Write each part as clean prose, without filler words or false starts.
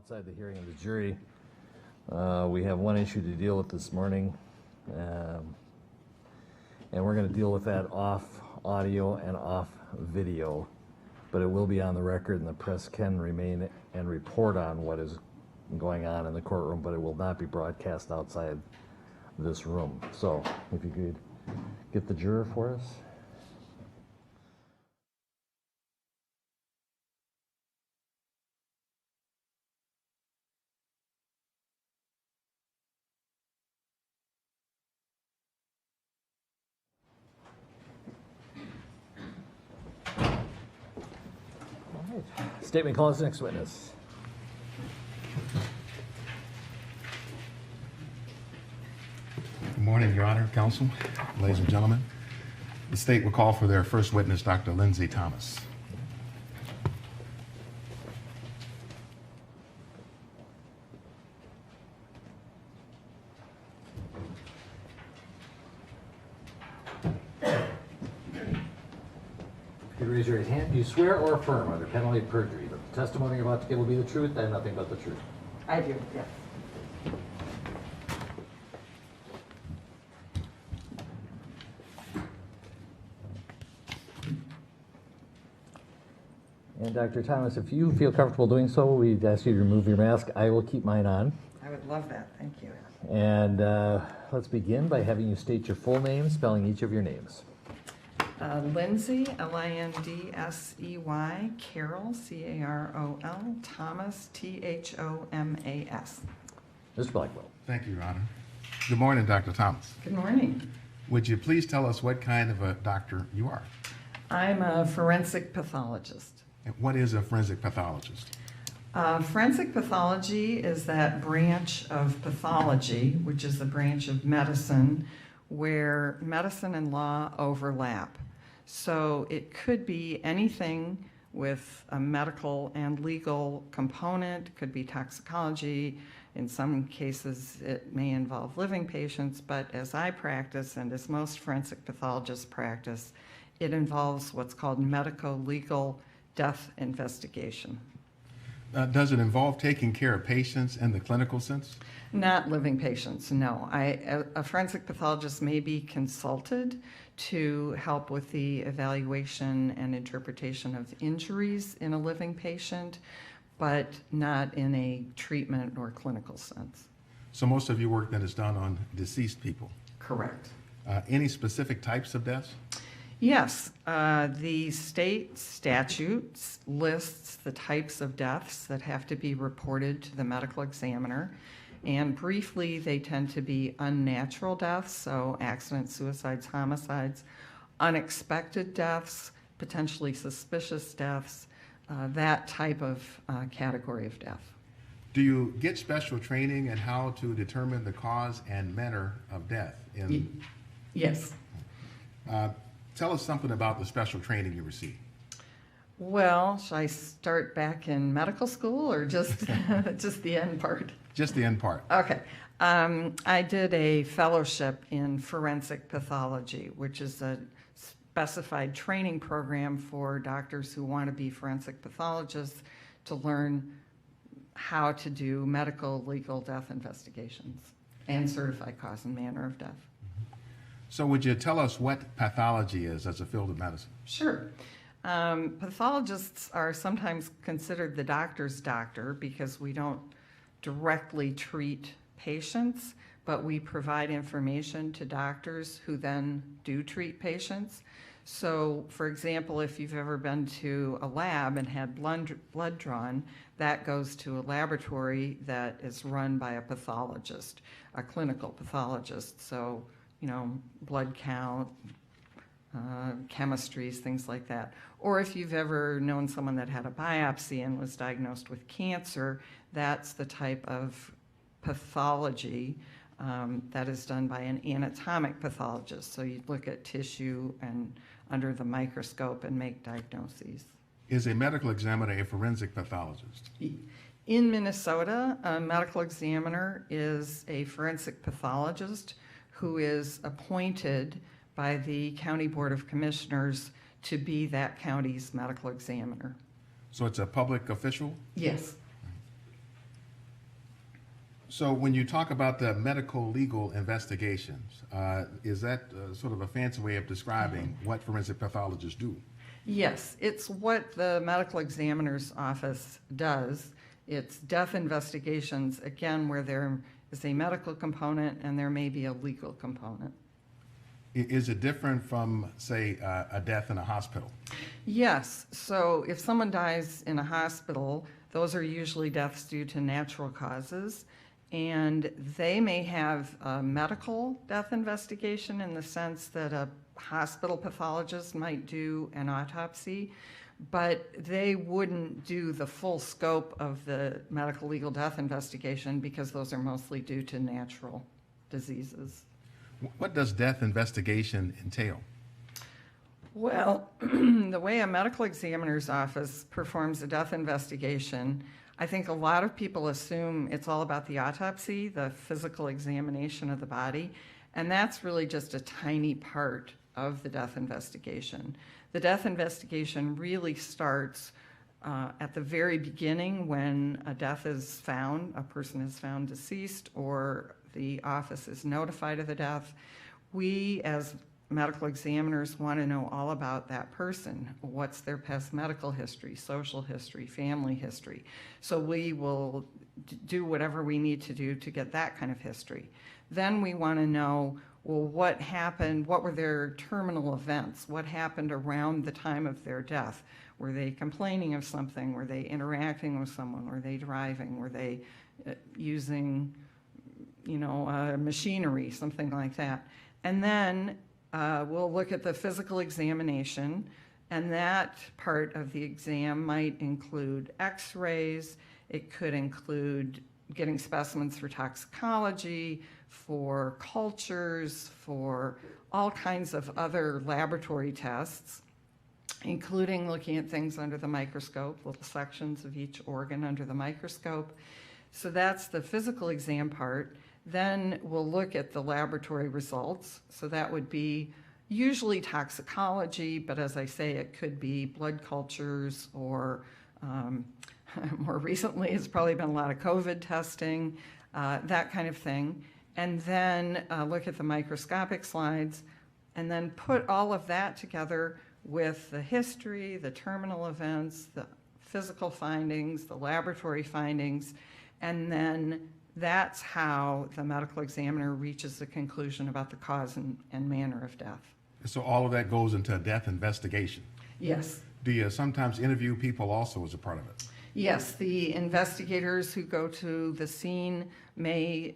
outside the hearing of the jury. We have one issue to deal with this morning, and we're going to deal with that off audio and off video, but it will be on the record and the press can remain and report on what is going on in the courtroom, but it will not be broadcast outside this room. So if you could get the juror for us. Statement, call us next witness. Good morning, Your Honor, Counsel, ladies and gentlemen. The state will call for their first witness, Dr. Lindsey Thomas. You raise your right hand. Do you swear or affirm under penalty of perjury that the testimony you're about to give will be the truth and nothing but the truth? I do, yes. And Dr. Thomas, if you feel comfortable doing so, we'd ask you to remove your mask. I will keep mine on. I would love that, thank you. And let's begin by having you state your full name, spelling each of your names. Lindsey, L-I-N-D-S-E-Y, Carol, C-A-R-O-L, Thomas, T-H-O-M-A-S. Mr. Blackwell. Thank you, Your Honor. Good morning, Dr. Thomas. Good morning. Would you please tell us what kind of a doctor you are? I'm a forensic pathologist. And what is a forensic pathologist? Forensic pathology is that branch of pathology, which is the branch of medicine, where medicine and law overlap. So it could be anything with a medical and legal component. It could be toxicology. In some cases, it may involve living patients, but as I practice and as most forensic pathologists practice, it involves what's called medico-legal death investigation. Does it involve taking care of patients in the clinical sense? Not living patients, no. A forensic pathologist may be consulted to help with the evaluation and interpretation of injuries in a living patient, but not in a treatment or clinical sense. So most of your work then is done on deceased people? Correct. Any specific types of deaths? Yes, the state statutes lists the types of deaths that have to be reported to the medical examiner. And briefly, they tend to be unnatural deaths, so accidents, suicides, homicides, unexpected deaths, potentially suspicious deaths, that type of category of death. Do you get special training in how to determine the cause and manner of death? Yes. Tell us something about the special training you received. Well, should I start back in medical school or just, just the end part? Just the end part. Okay. I did a fellowship in forensic pathology, which is a specified training program for doctors who want to be forensic pathologists to learn how to do medical legal death investigations and certify cause and manner of death. So would you tell us what pathology is as a field of medicine? Sure. Pathologists are sometimes considered the doctor's doctor because we don't directly treat patients, but we provide information to doctors who then do treat patients. So, for example, if you've ever been to a lab and had blood drawn, that goes to a laboratory that is run by a pathologist, a clinical pathologist. So, you know, blood count, chemistries, things like that. Or if you've ever known someone that had a biopsy and was diagnosed with cancer, that's the type of pathology that is done by an anatomic pathologist. So you look at tissue and under the microscope and make diagnoses. Is a medical examiner a forensic pathologist? In Minnesota, a medical examiner is a forensic pathologist who is appointed by the County Board of Commissioners to be that county's medical examiner. So it's a public official? Yes. So when you talk about the medical legal investigations, is that sort of a fancy way of describing what forensic pathologists do? Yes, it's what the medical examiner's office does. It's death investigations, again, where there is a medical component and there may be a legal component. Is it different from, say, a death in a hospital? Yes, so if someone dies in a hospital, those are usually deaths due to natural causes, and they may have a medical death investigation in the sense that a hospital pathologist might do an autopsy, but they wouldn't do the full scope of the medical legal death investigation because those are mostly due to natural diseases. What does death investigation entail? Well, the way a medical examiner's office performs a death investigation, I think a lot of people assume it's all about the autopsy, the physical examination of the body, and that's really just a tiny part of the death investigation. The death investigation really starts at the very beginning when a death is found, a person is found deceased, or the office is notified of the death. We, as medical examiners, want to know all about that person. What's their past medical history, social history, family history? So we will do whatever we need to do to get that kind of history. Then we want to know, well, what happened, what were their terminal events? What happened around the time of their death? Were they complaining of something? Were they interacting with someone? Were they driving? Were they using, machinery, something like that? And then we'll look at the physical examination, and that part of the exam might include x-rays. It could include getting specimens for toxicology, for cultures, for all kinds of other laboratory tests, including looking at things under the microscope, little sections of each organ under the microscope. So that's the physical exam part. Then we'll look at the laboratory results. So that would be usually toxicology, but as I say, it could be blood cultures, or more recently, it's probably been a lot of COVID testing, that kind of thing. And then look at the microscopic slides, and then put all of that together with the history, the terminal events, the physical findings, the laboratory findings, and then that's how the medical examiner reaches the conclusion about the cause and manner of death. So all of that goes into a death investigation? Yes. Do you sometimes interview people also as a part of it? Yes, the investigators who go to the scene may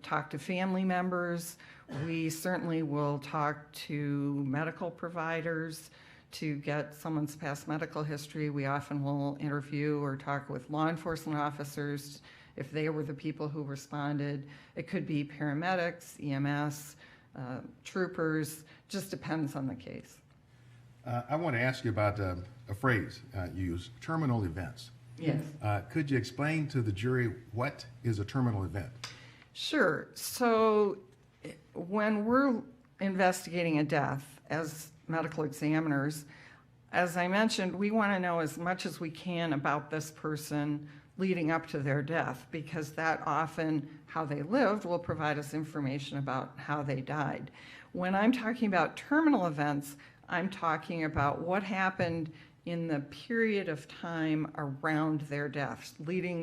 talk to family members. We certainly will talk to medical providers to get someone's past medical history. We often will interview or talk with law enforcement officers if they were the people who responded. It could be paramedics, EMS, troopers, just depends on the case. I want to ask you about a phrase you use, terminal events. Yes. Could you explain to the jury what is a terminal event? Sure. So when we're investigating a death as medical examiners, as I mentioned, we want to know as much as we can about this person leading up to their death, because that often, how they lived, will provide us information about how they died. When I'm talking about terminal events, I'm talking about what happened in the period of time around their death,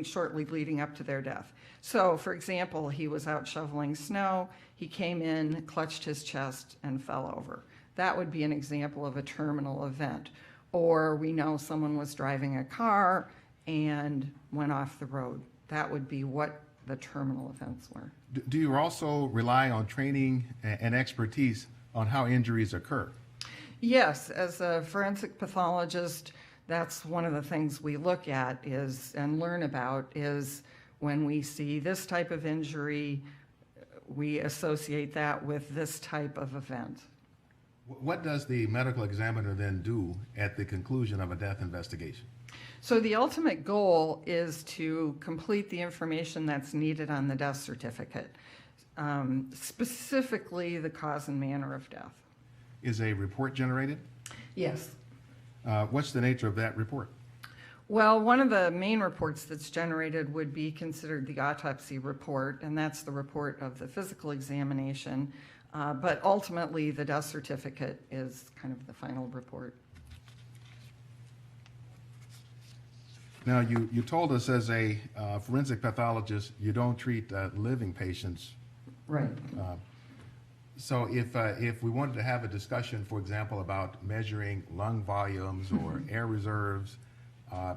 shortly leading up to their death. So, for example, he was out shoveling snow, he came in, clutched his chest, and fell over. That would be an example of a terminal event. Or we know someone was driving a car and went off the road. That would be what the terminal events were. Do you also rely on training and expertise on how injuries occur? Yes, as a forensic pathologist, that's one of the things we look at and learn about is when we see this type of injury, we associate that with this type of event. What does the medical examiner then do at the conclusion of a death investigation? So the ultimate goal is to complete the information that's needed on the death certificate, specifically the cause and manner of death. Is a report generated? Yes. What's the nature of that report? Well, one of the main reports that's generated would be considered the autopsy report, and that's the report of the physical examination. But ultimately, the death certificate is kind of the final report. Now, you told us as a forensic pathologist, you don't treat living patients. Right. So if we wanted to have a discussion, for example, about measuring lung volumes or air reserves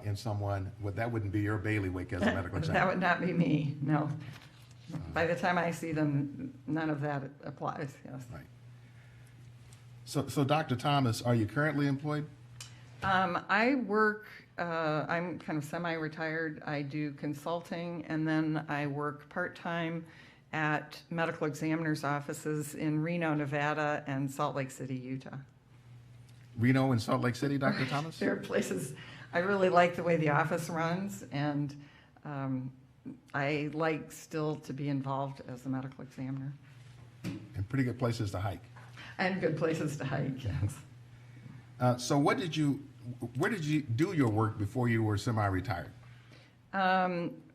in someone, that wouldn't be your bailiwick as a medical examiner? That would not be me, no. By the time I see them, none of that applies, yes. Right. So Dr. Thomas, are you currently employed? I work, I'm kind of semi-retired. I do consulting, and then I work part-time at medical examiners' offices in Reno, Nevada, and Salt Lake City, Utah. Reno and Salt Lake City, Dr. Thomas? There are places, I really like the way the office runs, and I like still to be involved as a medical examiner. And pretty good places to hike. And good places to hike, yes. So where did you do your work before you were semi-retired?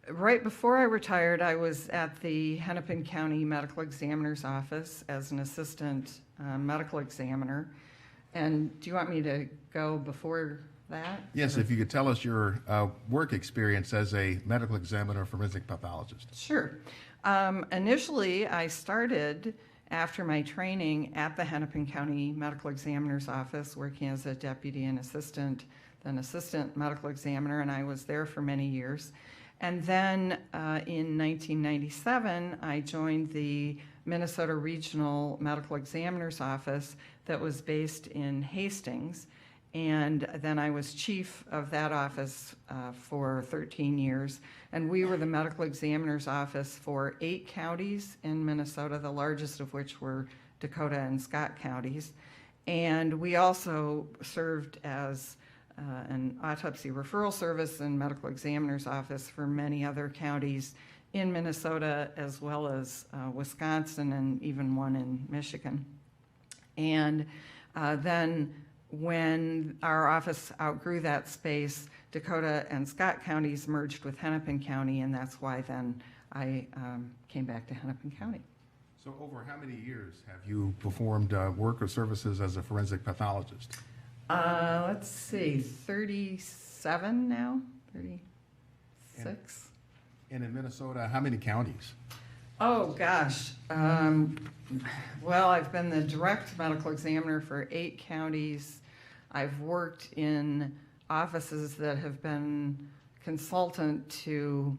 Right before I retired, I was at the Hennepin County Medical Examiner's Office as an assistant medical examiner. And do you want me to go before that? Yes, if you could tell us your work experience as a medical examiner, forensic pathologist. Sure. Initially, I started after my training at the Hennepin County Medical Examiner's Office, working as a deputy and assistant, then assistant medical examiner, and I was there for many years. And then in 1997, I joined the Minnesota Regional Medical Examiner's Office that was based in Hastings. And then I was chief of that office for 13 years. And we were the medical examiner's office for 8 counties in Minnesota, the largest of which were Dakota and Scott counties. And we also served as an autopsy referral service and medical examiner's office for many other counties in Minnesota, as well as Wisconsin and even one in Michigan. And then when our office outgrew that space, Dakota and Scott counties merged with Hennepin County, and that's why then I came back to Hennepin County. So over how many years have you performed work or services as a forensic pathologist? Let's see, 37 now, 36. And in Minnesota, how many counties? Oh, gosh. Well, I've been the direct medical examiner for 8 counties. I've worked in offices that have been consultant to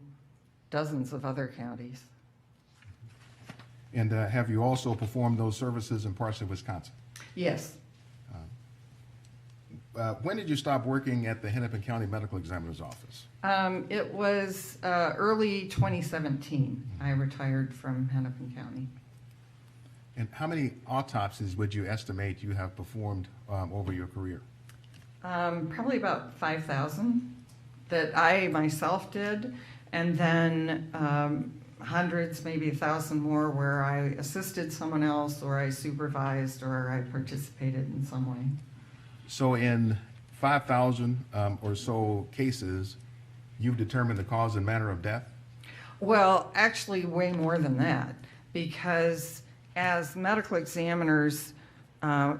dozens of other counties. And have you also performed those services in parts of Wisconsin? Yes. When did you stop working at the Hennepin County Medical Examiner's Office? It was early 2017. I retired from Hennepin County. And how many autopsies would you estimate you have performed over your career? Probably about 5,000 that I myself did, and then hundreds, maybe 1,000 more where I assisted someone else, or I supervised, or I participated in some way. So in 5,000 or so cases, you've determined the cause and manner of death? Well, actually way more than that, because as medical examiners,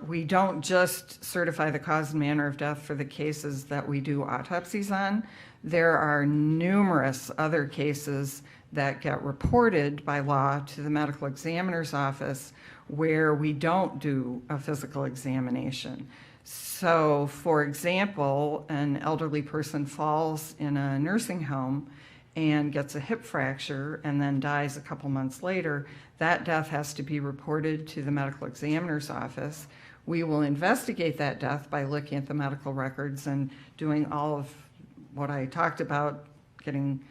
we don't just certify the cause and manner of death for the cases that we do autopsies on. There are numerous other cases that get reported by law to the medical examiner's office where we don't do a physical examination. So, for example, an elderly person falls in a nursing home and gets a hip fracture and then dies a couple months later. That death has to be reported to the medical examiner's office. We will investigate that death by looking at the medical records and doing all of what I talked about, getting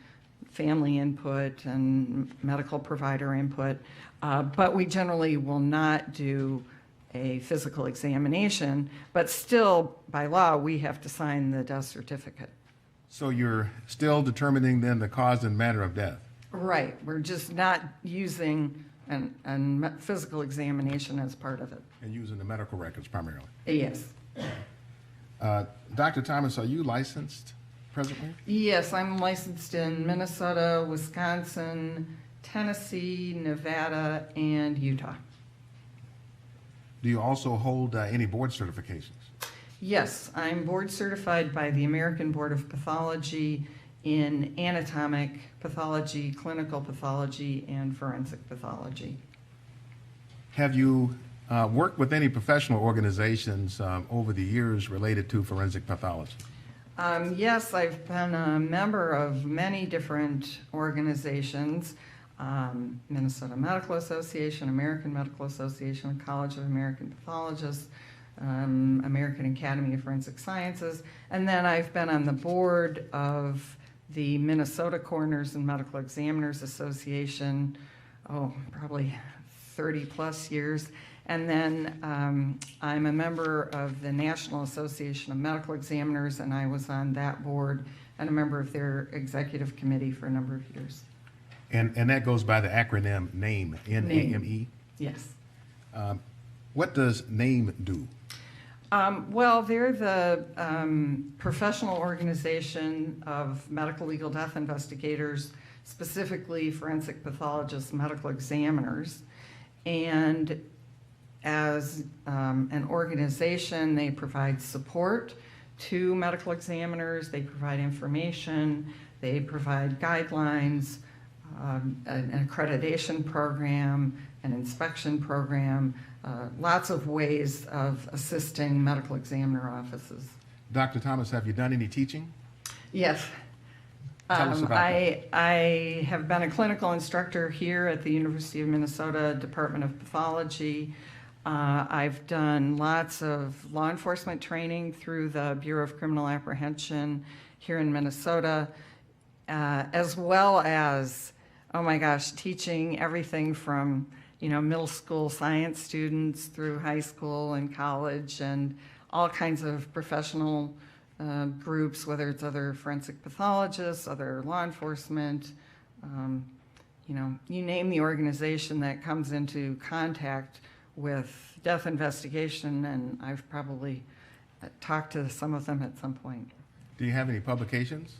family input and medical provider input, but we generally will not do a physical examination, but still, by law, we have to sign the death certificate. So you're still determining then the cause and manner of death? Right, we're just not using a physical examination as part of it. And using the medical records primarily? Yes. Dr. Thomas, are you licensed presently? Yes, I'm licensed in Minnesota, Wisconsin, Tennessee, Nevada, and Utah. Do you also hold any board certifications? Yes, I'm board certified by the American Board of Pathology in anatomic pathology, clinical pathology, and forensic pathology. Have you worked with any professional organizations over the years related to forensic pathology? Yes, I've been a member of many different organizations. Minnesota Medical Association, American Medical Association, College of American Pathologists, American Academy of Forensic Sciences, and then I've been on the board of the Minnesota Coroners and Medical Examiners Association, probably 30 plus years. And then I'm a member of the National Association of Medical Examiners, and I was on that board and a member of their executive committee for a number of years. And that goes by the acronym NAME, N-A-M-E? Yes. What does NAME do? Well, they're the professional organization of medical legal death investigators, specifically forensic pathologists, medical examiners. And as an organization, they provide support to medical examiners, they provide information, they provide guidelines, an accreditation program, an inspection program, lots of ways of assisting medical examiner offices. Dr. Thomas, have you done any teaching? Yes. Tell us about that. I have been a clinical instructor here at the University of Minnesota Department of Pathology. I've done lots of law enforcement training through the Bureau of Criminal Apprehension here in Minnesota, as well as, oh my gosh, teaching everything from middle school science students through high school and college and all kinds of professional groups, whether it's other forensic pathologists, other law enforcement, you name the organization that comes into contact with death investigation, and I've probably talked to some of them at some point. Do you have any publications?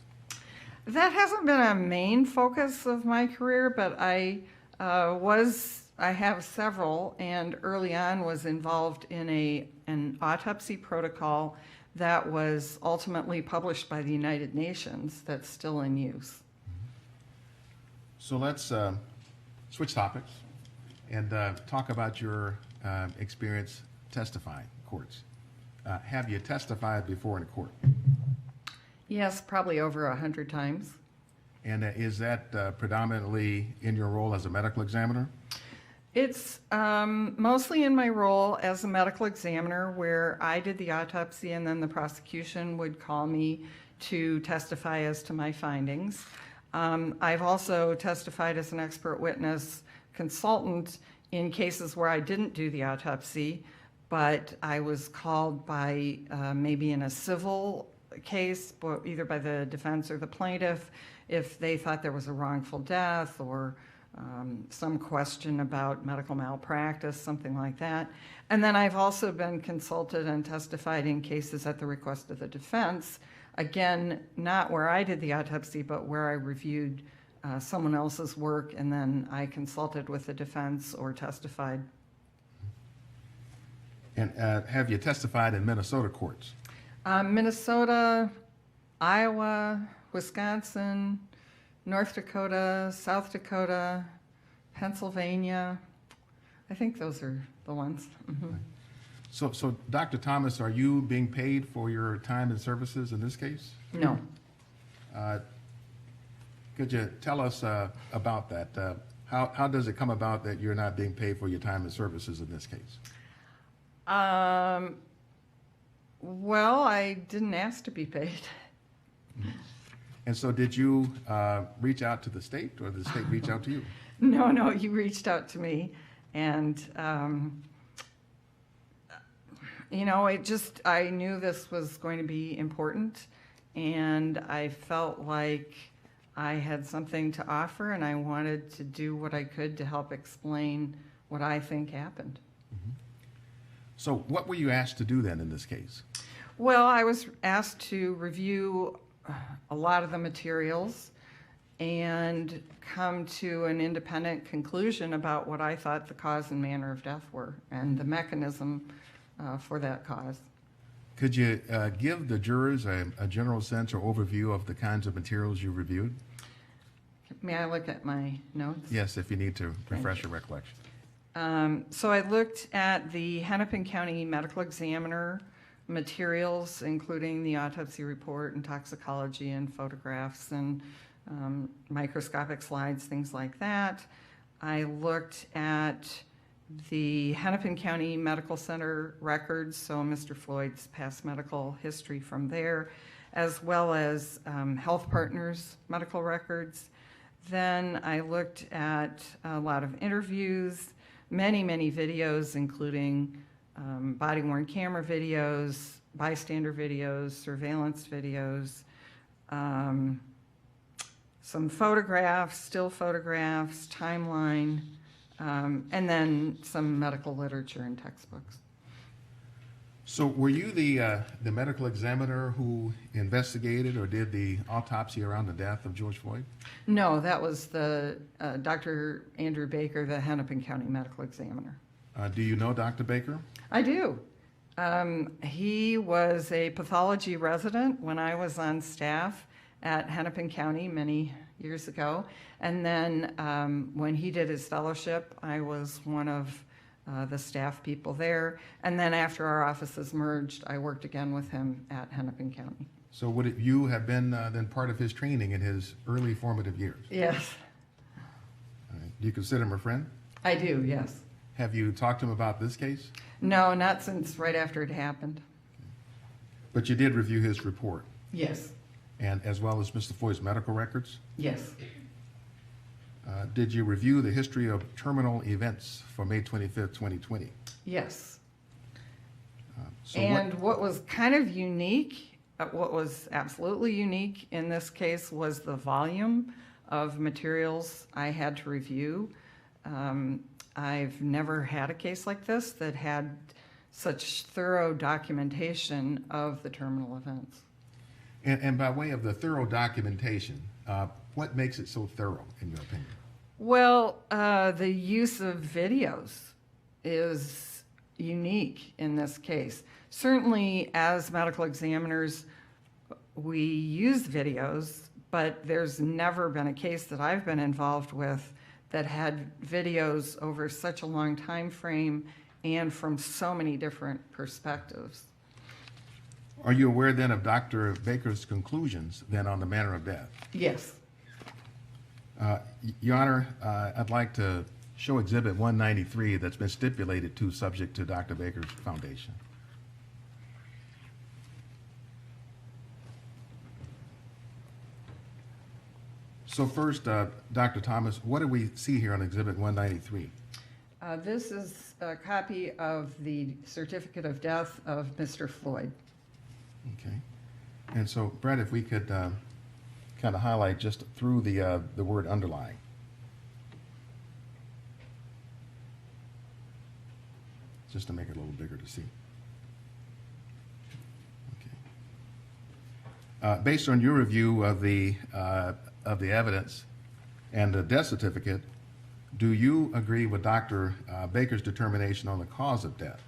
That hasn't been a main focus of my career, but I have several, and early on was involved in an autopsy protocol that was ultimately published by the United Nations that's still in use. So let's switch topics and talk about your experience testifying in courts. Have you testified before in a court? Yes, probably over 100 times. And is that predominantly in your role as a medical examiner? It's mostly in my role as a medical examiner, where I did the autopsy and then the prosecution would call me to testify as to my findings. I've also testified as an expert witness consultant in cases where I didn't do the autopsy, but I was called by maybe in a civil case, either by the defense or the plaintiff, if they thought there was a wrongful death or some question about medical malpractice, something like that. And then I've also been consulted and testified in cases at the request of the defense, again, not where I did the autopsy, but where I reviewed someone else's work, and then I consulted with the defense or testified. And have you testified in Minnesota courts? Minnesota, Iowa, Wisconsin, North Dakota, South Dakota, Pennsylvania. I think those are the ones. Mm-hmm. So Dr. Thomas, are you being paid for your time and services in this case? No. Could you tell us about that? How does it come about that you're not being paid for your time and services in this case? Well, I didn't ask to be paid. And so did you reach out to the state, or did the state reach out to you? No, you reached out to me. And, I knew this was going to be important, and I felt like I had something to offer, and I wanted to do what I could to help explain what I think happened. Mm-hmm. So what were you asked to do then in this case? Well, I was asked to review a lot of the materials and come to an independent conclusion about what I thought the cause and manner of death were and the mechanism for that cause. Could you give the jurors a general sense or overview of the kinds of materials you reviewed? May I look at my notes? Yes, if you need to refresh your recollection. So I looked at the Hennepin County Medical Examiner materials, including the autopsy report and toxicology and photographs and microscopic slides, things like that. I looked at the Hennepin County Medical Center records, so Mr. Floyd's past medical history from there, as well as Health Partners medical records. Then I looked at a lot of interviews, many videos, including body-worn camera videos, bystander videos, surveillance videos, some photographs, still photographs, timeline, and then some medical literature and textbooks. So were you the medical examiner who investigated or did the autopsy around the death of George Floyd? No, that was the Dr. Andrew Baker, the Hennepin County Medical Examiner. Do you know Dr. Baker? I do. He was a pathology resident when I was on staff at Hennepin County many years ago. And then when he did his fellowship, I was one of the staff people there. And then after our offices merged, I worked again with him at Hennepin County. So would you have been then part of his training in his early formative years? Yes. All right. Do you consider him a friend? I do, yes. Have you talked to him about this case? No, not since right after it happened. But you did review his report, Yes, and as well as Mr. Floyd's medical records. yes. Did you review the history of terminal events for May 25th, 2020? Yes. So And what was kind of unique, what was absolutely unique in this case was the volume of materials I had to review. I've never had a case like this that had such thorough documentation of the terminal events. And by way of the thorough documentation, what makes it so thorough, in your opinion? Well, the use of videos is unique in this case. Certainly, as medical examiners, we use videos, but there's never been a case that I've been involved with that had videos over such a long time frame and from so many different perspectives. Are you aware then of Dr. Baker's conclusions then on the manner of death? Yes. Your Honor, I'd like to show Exhibit 193 that's been stipulated to subject to Dr. Baker's foundation. So first, Dr. Thomas, what do we see here on Exhibit 193? This is a copy of the certificate of death of Mr. Floyd. Okay. And so, Brett, if we could kind of highlight just through the word underlying. Just to make it a little bigger to see. Okay. Based on your review of the evidence and the death certificate, do you agree with Dr. Baker's determination on the cause of death?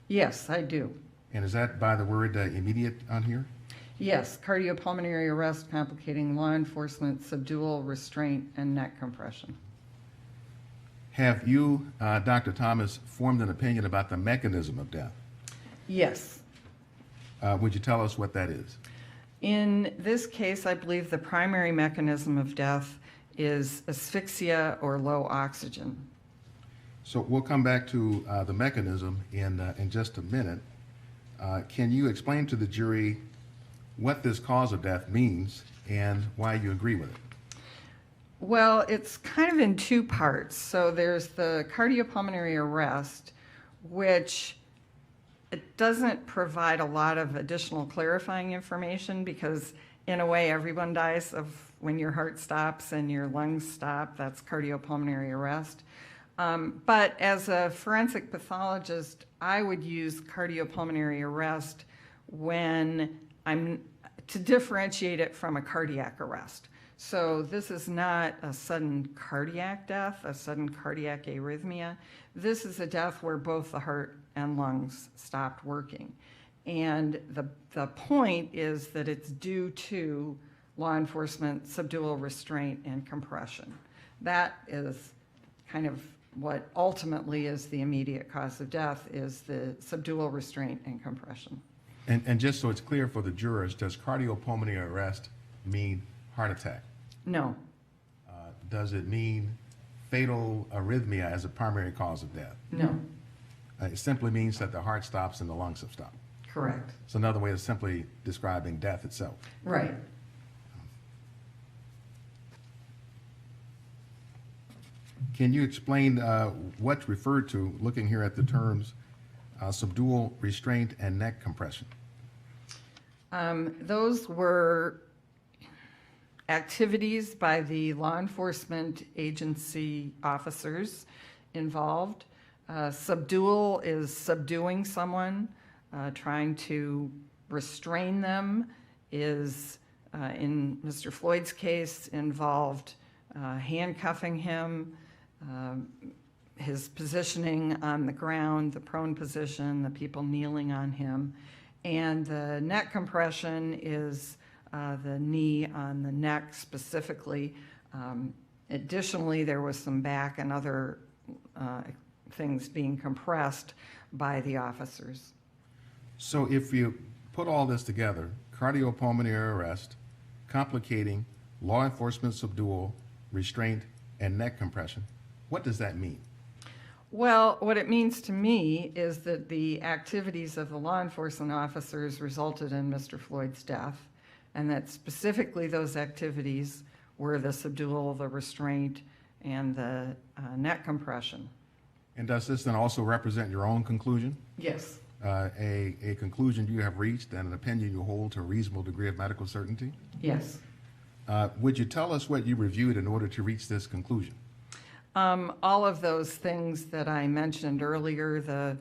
Yes, I do. And is that by the word immediate on here? Yes, cardiopulmonary arrest complicating law enforcement, subdual, restraint, and neck compression. Have you, Dr. Thomas, formed an opinion about the mechanism of death? Yes. Would you tell us what that is? In this case, I believe the primary mechanism of death is asphyxia or low oxygen. So we'll come back to the mechanism in just a minute. Can you explain to the jury what this cause of death means and why you agree with it? Well, it's kind of in two parts. So there's the cardiopulmonary arrest, which it doesn't provide a lot of additional clarifying information because in a way everyone dies of when your heart stops and your lungs stop. That's cardiopulmonary arrest. But as a forensic pathologist, I would use cardiopulmonary arrest when I'm to differentiate it from a cardiac arrest. So this is not a sudden cardiac death, a sudden cardiac arrhythmia. This is a death where both the heart and lungs stopped working. And the point is that it's due to law enforcement subdual, restraint, and compression. That is kind of what ultimately is the immediate cause of death, is the subdual, restraint, and compression. And just so it's clear for the jurors, does cardiopulmonary arrest mean heart attack? No, Does it mean fatal arrhythmia as a primary cause of death? no, It simply means that the heart stops and the lungs have stopped. correct. So another way of simply describing death itself. Right. Can you explain what's referred to, looking here at the terms, subdual, restraint, and neck compression? Those were activities by the law enforcement agency officers involved. Subdual is subduing someone, trying to restrain them is, in Mr. Floyd's case, involved handcuffing him, his positioning on the ground, the prone position, the people kneeling on him. And the neck compression is the knee on the neck specifically. Additionally, there was some back and other things being compressed by the officers. So if you put all this together, cardiopulmonary arrest, complicating, law enforcement subdual, restraint, and neck compression, what does that mean? Well, what it means to me is that the activities of the law enforcement officers resulted in Mr. Floyd's death, and that specifically those activities were the subdual, the restraint, and the neck compression. And does this then also represent your own conclusion? Yes. A conclusion you have reached and an opinion you hold to a reasonable degree of medical certainty? Yes. Would you tell us what you reviewed in order to reach this conclusion? All of those things that I mentioned earlier,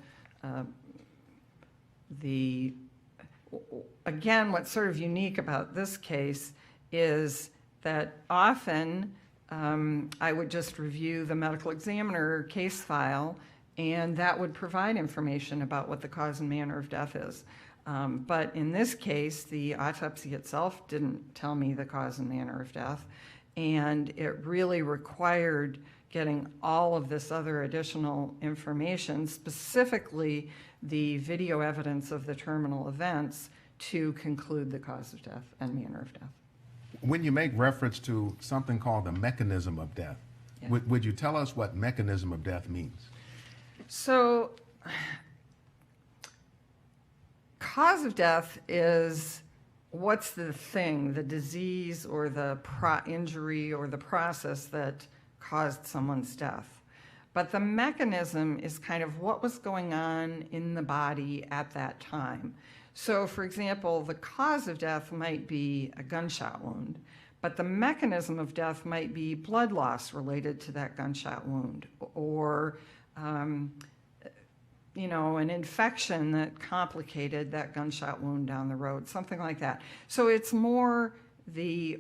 again, what's sort of unique about this case is that often I would just review the medical examiner case file, and that would provide information about what the cause and manner of death is. But in this case, the autopsy itself didn't tell me the cause and manner of death, and it really required getting all of this other additional information, specifically the video evidence of the terminal events, to conclude the cause of death and manner of death. When you make reference to something called the mechanism of death, Yeah. would you tell us what mechanism of death means? So, cause of death is what's the thing, the disease or the injury or the process that caused someone's death. But the mechanism is kind of what was going on in the body at that time. So, for example, the cause of death might be a gunshot wound, but the mechanism of death might be blood loss related to that gunshot wound, or an infection that complicated that gunshot wound down the road, something like that. So it's more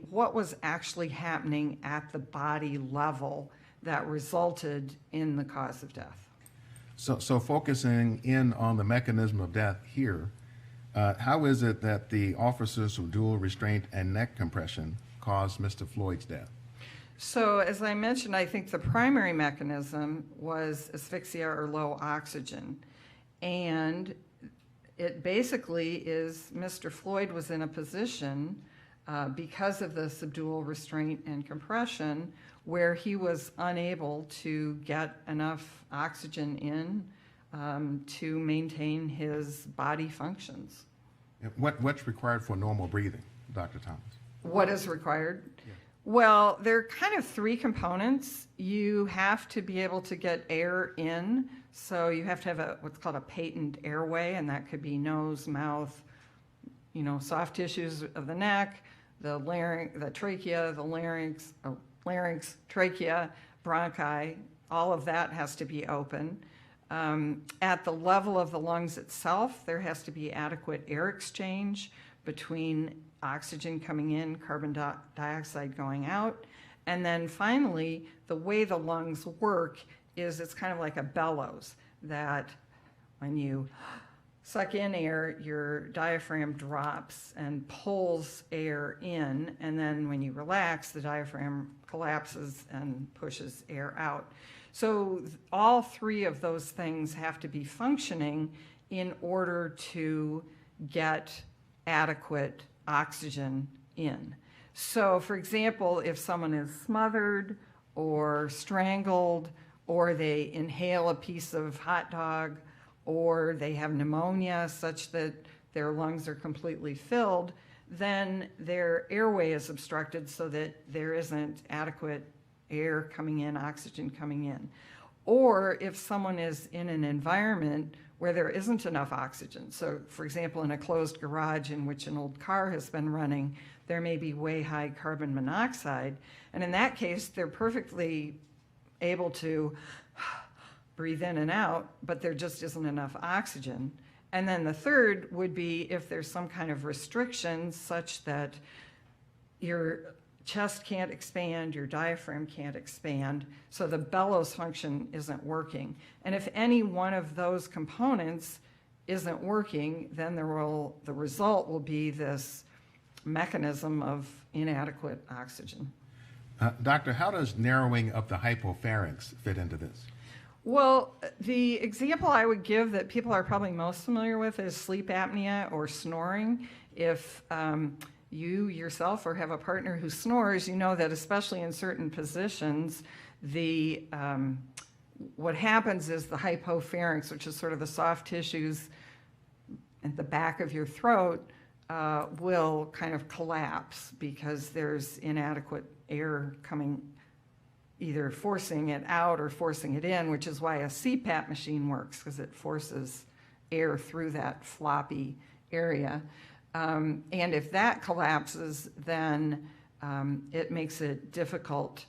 what was actually happening at the body level that resulted in the cause of death. So focusing in on the mechanism of death here, how is it that the officers of dual restraint and neck compression caused Mr. Floyd's death? So as I mentioned, I think the primary mechanism was asphyxia or low oxygen. And it basically is Mr. Floyd was in a position because of the subdual restraint and compression where he was unable to get enough oxygen in to maintain his body functions. What's required for normal breathing, Dr. Thomas? What is required? Yeah. Well, there are kind of three components. You have to be able to get air in, so you have to have what's called a patent airway, and that could be nose, mouth, soft tissues of the neck, the larynx, the trachea, the larynx, trachea, bronchi, all of that has to be open. At the level of the lungs itself, there has to be adequate air exchange between oxygen coming in, carbon dioxide going out. And then finally, the way the lungs work is it's kind of like a bellows, that when you suck in air, your diaphragm drops and pulls air in, and then when you relax, the diaphragm collapses and pushes air out. So all three of those things have to be functioning in order to get adequate oxygen in. So for example, if someone is smothered or strangled, or they inhale a piece of hot dog, or they have pneumonia such that their lungs are completely filled, then their airway is obstructed so that there isn't adequate air coming in, oxygen coming in. Or if someone is in an environment where there isn't enough oxygen, so for example, in a closed garage in which an old car has been running, there may be way high carbon monoxide, and in that case, they're perfectly able to breathe in and out, but there just isn't enough oxygen. And then the third would be if there's some kind of restriction such that your chest can't expand, your diaphragm can't expand, so the bellows function isn't working. And if any one of those components isn't working, then the result will be this mechanism of inadequate oxygen. Doctor, how does narrowing of the hypopharynx fit into this? Well, the example I would give that people are probably most familiar with is sleep apnea or snoring. If you yourself or have a partner who snores, you know that especially in certain positions, what happens is the hypopharynx, which is sort of the soft tissues at the back of your throat, will kind of collapse because there's inadequate air coming, either forcing it out or forcing it in, which is why a CPAP machine works, because it forces air through that floppy area. And if that collapses, then it makes it difficult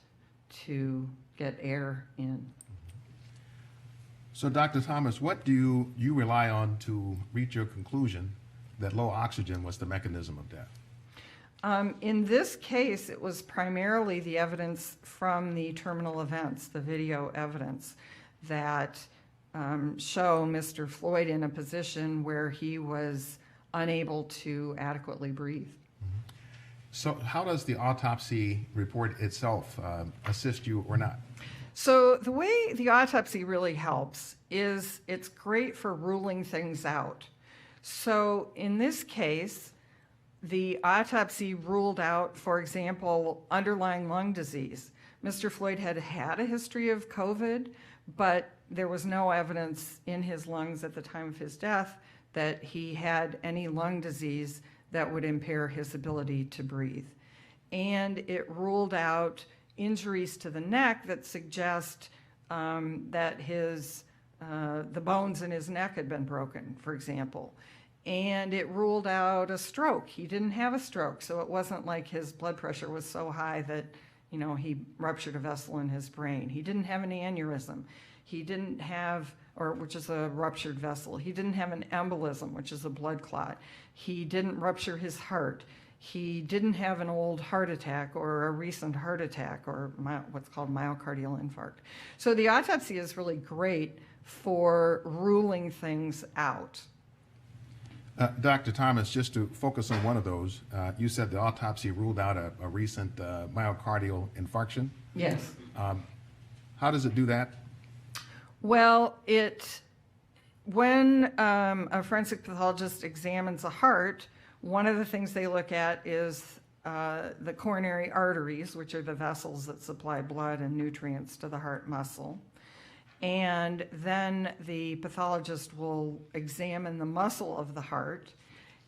to get air in. So, Dr. Thomas, what do you rely on to reach your conclusion that low oxygen was the mechanism of death? In this case, it was primarily the evidence from the terminal events, the video evidence, that show Mr. Floyd in a position where he was unable to adequately breathe. So how does the autopsy report itself assist you or not? So the way the autopsy really helps is it's great for ruling things out. So in this case, the autopsy ruled out, for example, underlying lung disease. Mr. Floyd had had a history of COVID, but there was no evidence in his lungs at the time of his death that he had any lung disease that would impair his ability to breathe. And it ruled out injuries to the neck that suggest that the bones in his neck had been broken, for example. And it ruled out a stroke. He didn't have a stroke, so it wasn't like his blood pressure was so high that, he ruptured a vessel in his brain. He didn't have an aneurysm. He didn't have, which is a ruptured vessel. He didn't have an embolism, which is a blood clot. He didn't rupture his heart. He didn't have an old heart attack or a recent heart attack or what's called myocardial infarct. So the autopsy is really great for ruling things out. Dr. Thomas, just to focus on one of those, you said the autopsy ruled out a recent myocardial infarction. Yes. How does it do that? Well, when a forensic pathologist examines a heart, one of the things they look at is the coronary arteries, which are the vessels that supply blood and nutrients to the heart muscle. And then the pathologist will examine the muscle of the heart.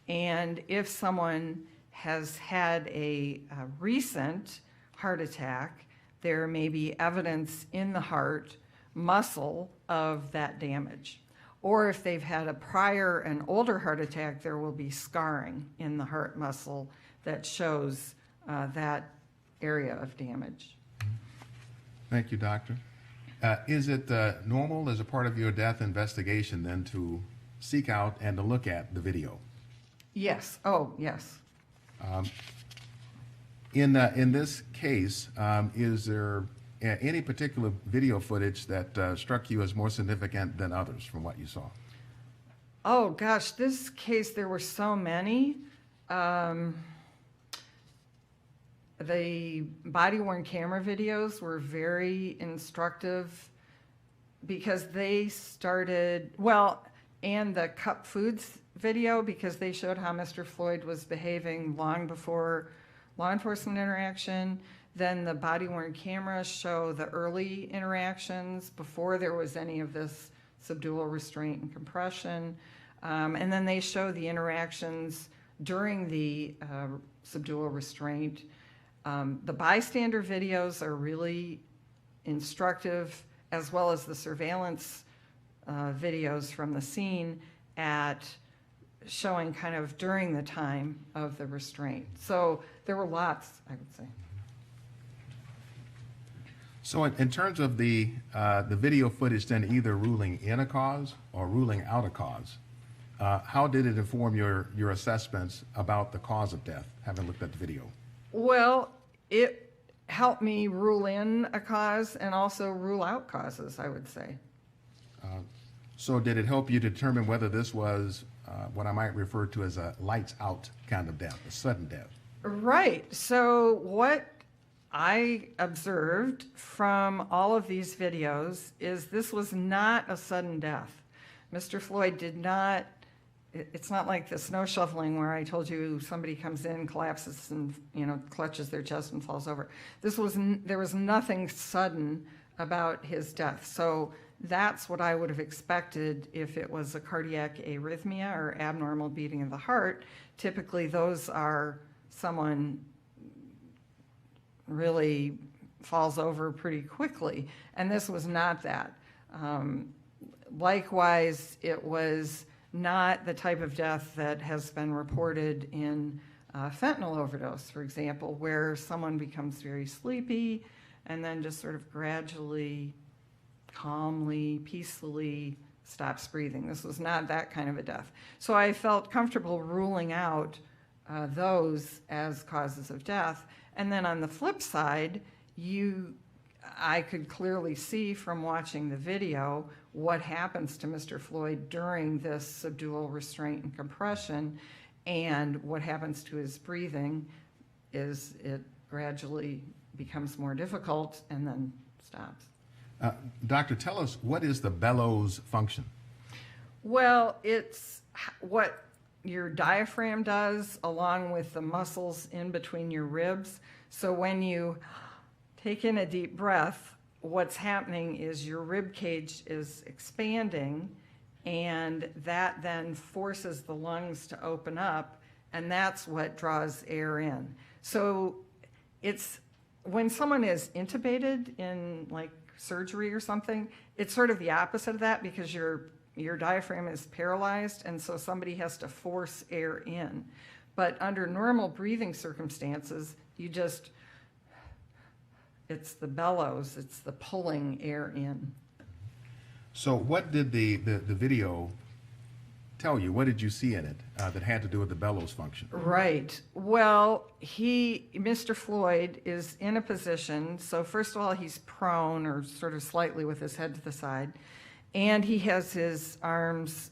And if someone has had a recent heart attack, there may be evidence in the heart muscle of that damage. Or if they've had a prior and older heart attack, there will be scarring in the heart muscle that shows that area of damage. Thank you, doctor. Is it normal as a part of your death investigation then to seek out and to look at the video? Yes, oh, yes. In this case, is there any particular video footage that struck you as more significant than others from what you saw? Oh, gosh, this case, there were so many. The body-worn camera videos were very instructive because they started, well, and the cup foods video, because they showed how Mr. Floyd was behaving long before law enforcement interaction. Then the body-worn cameras show the early interactions before there was any of this subdual restraint and compression. And then they show the interactions during the subdual restraint. The bystander videos are really instructive, as well as the surveillance videos from the scene at showing kind of during the time of the restraint. So there were lots, I would say. So in terms of the video footage then either ruling in a cause or ruling out a cause, how did it inform your assessments about the cause of death, having looked at the video? Well, it helped me rule in a cause and also rule out causes, I would say. So did it help you determine whether this was what I might refer to as a lights out kind of death, a sudden death? Right. So what I observed from all of these videos is this was not a sudden death. Mr. Floyd did not, it's not like the snow shoveling where I told you somebody comes in, collapses and, clutches their chest and falls over. There was nothing sudden about his death. So that's what I would have expected if it was a cardiac arrhythmia or abnormal beating of the heart. Typically those are someone really falls over pretty quickly, and this was not that. Likewise, it was not the type of death that has been reported in fentanyl overdose, for example, where someone becomes very sleepy and then just sort of gradually, calmly, peacefully stops breathing. This was not that kind of a death. So I felt comfortable ruling out those as causes of death. And then on the flip side, I could clearly see from watching the video what happens to Mr. Floyd during this subdual restraint and compression, and what happens to his breathing is it gradually becomes more difficult and then stops. Doctor, tell us, what is the bellows function? Well, it's what your diaphragm does along with the muscles in between your ribs. So when you take in a deep breath, what's happening is your rib cage is expanding, and that then forces the lungs to open up, and that's what draws air in. So it's when someone is intubated in like surgery or something, it's sort of the opposite of that, because your diaphragm is paralyzed, and so somebody has to force air in. But under normal breathing circumstances, it's the bellows, it's the pulling air in. So what did the video tell you? What did you see in it that had to do with the bellows function? Right. Well, Mr. Floyd is in a position, so first of all, he's prone or sort of slightly with his head to the side, and he has his arms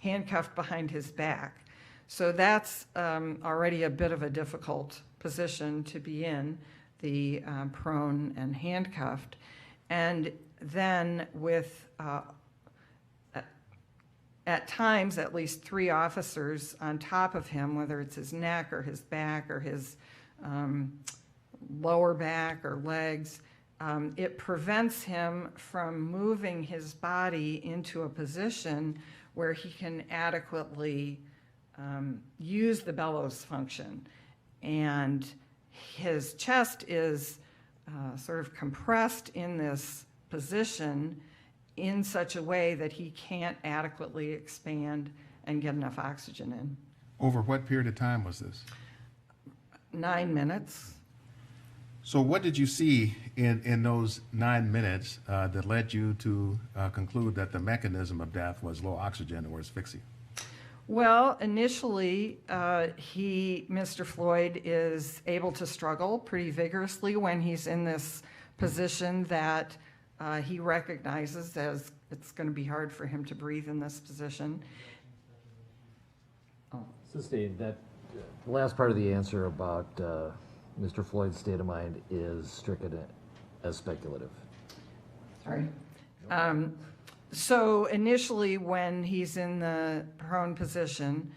handcuffed behind his back. So that's already a bit of a difficult position to be in, the prone and handcuffed. And then with, at times, at least 3 officers on top of him, whether it's his neck or his back or his lower back or legs, it prevents him from moving his body into a position where he can adequately use the bellows function. And his chest is sort of compressed in this position in such a way that he can't adequately expand and get enough oxygen in. Over what period of time was this? 9 minutes. So what did you see in those 9 minutes that led you to conclude that the mechanism of death was low oxygen or asphyxia? Well, initially, Mr. Floyd is able to struggle pretty vigorously when he's in this position that he recognizes as it's going to be hard for him to breathe in this position. Sustained. That the last part of the answer about Mr. Floyd's state of mind is stricken as speculative. Sorry. So initially, when he's in the prone position,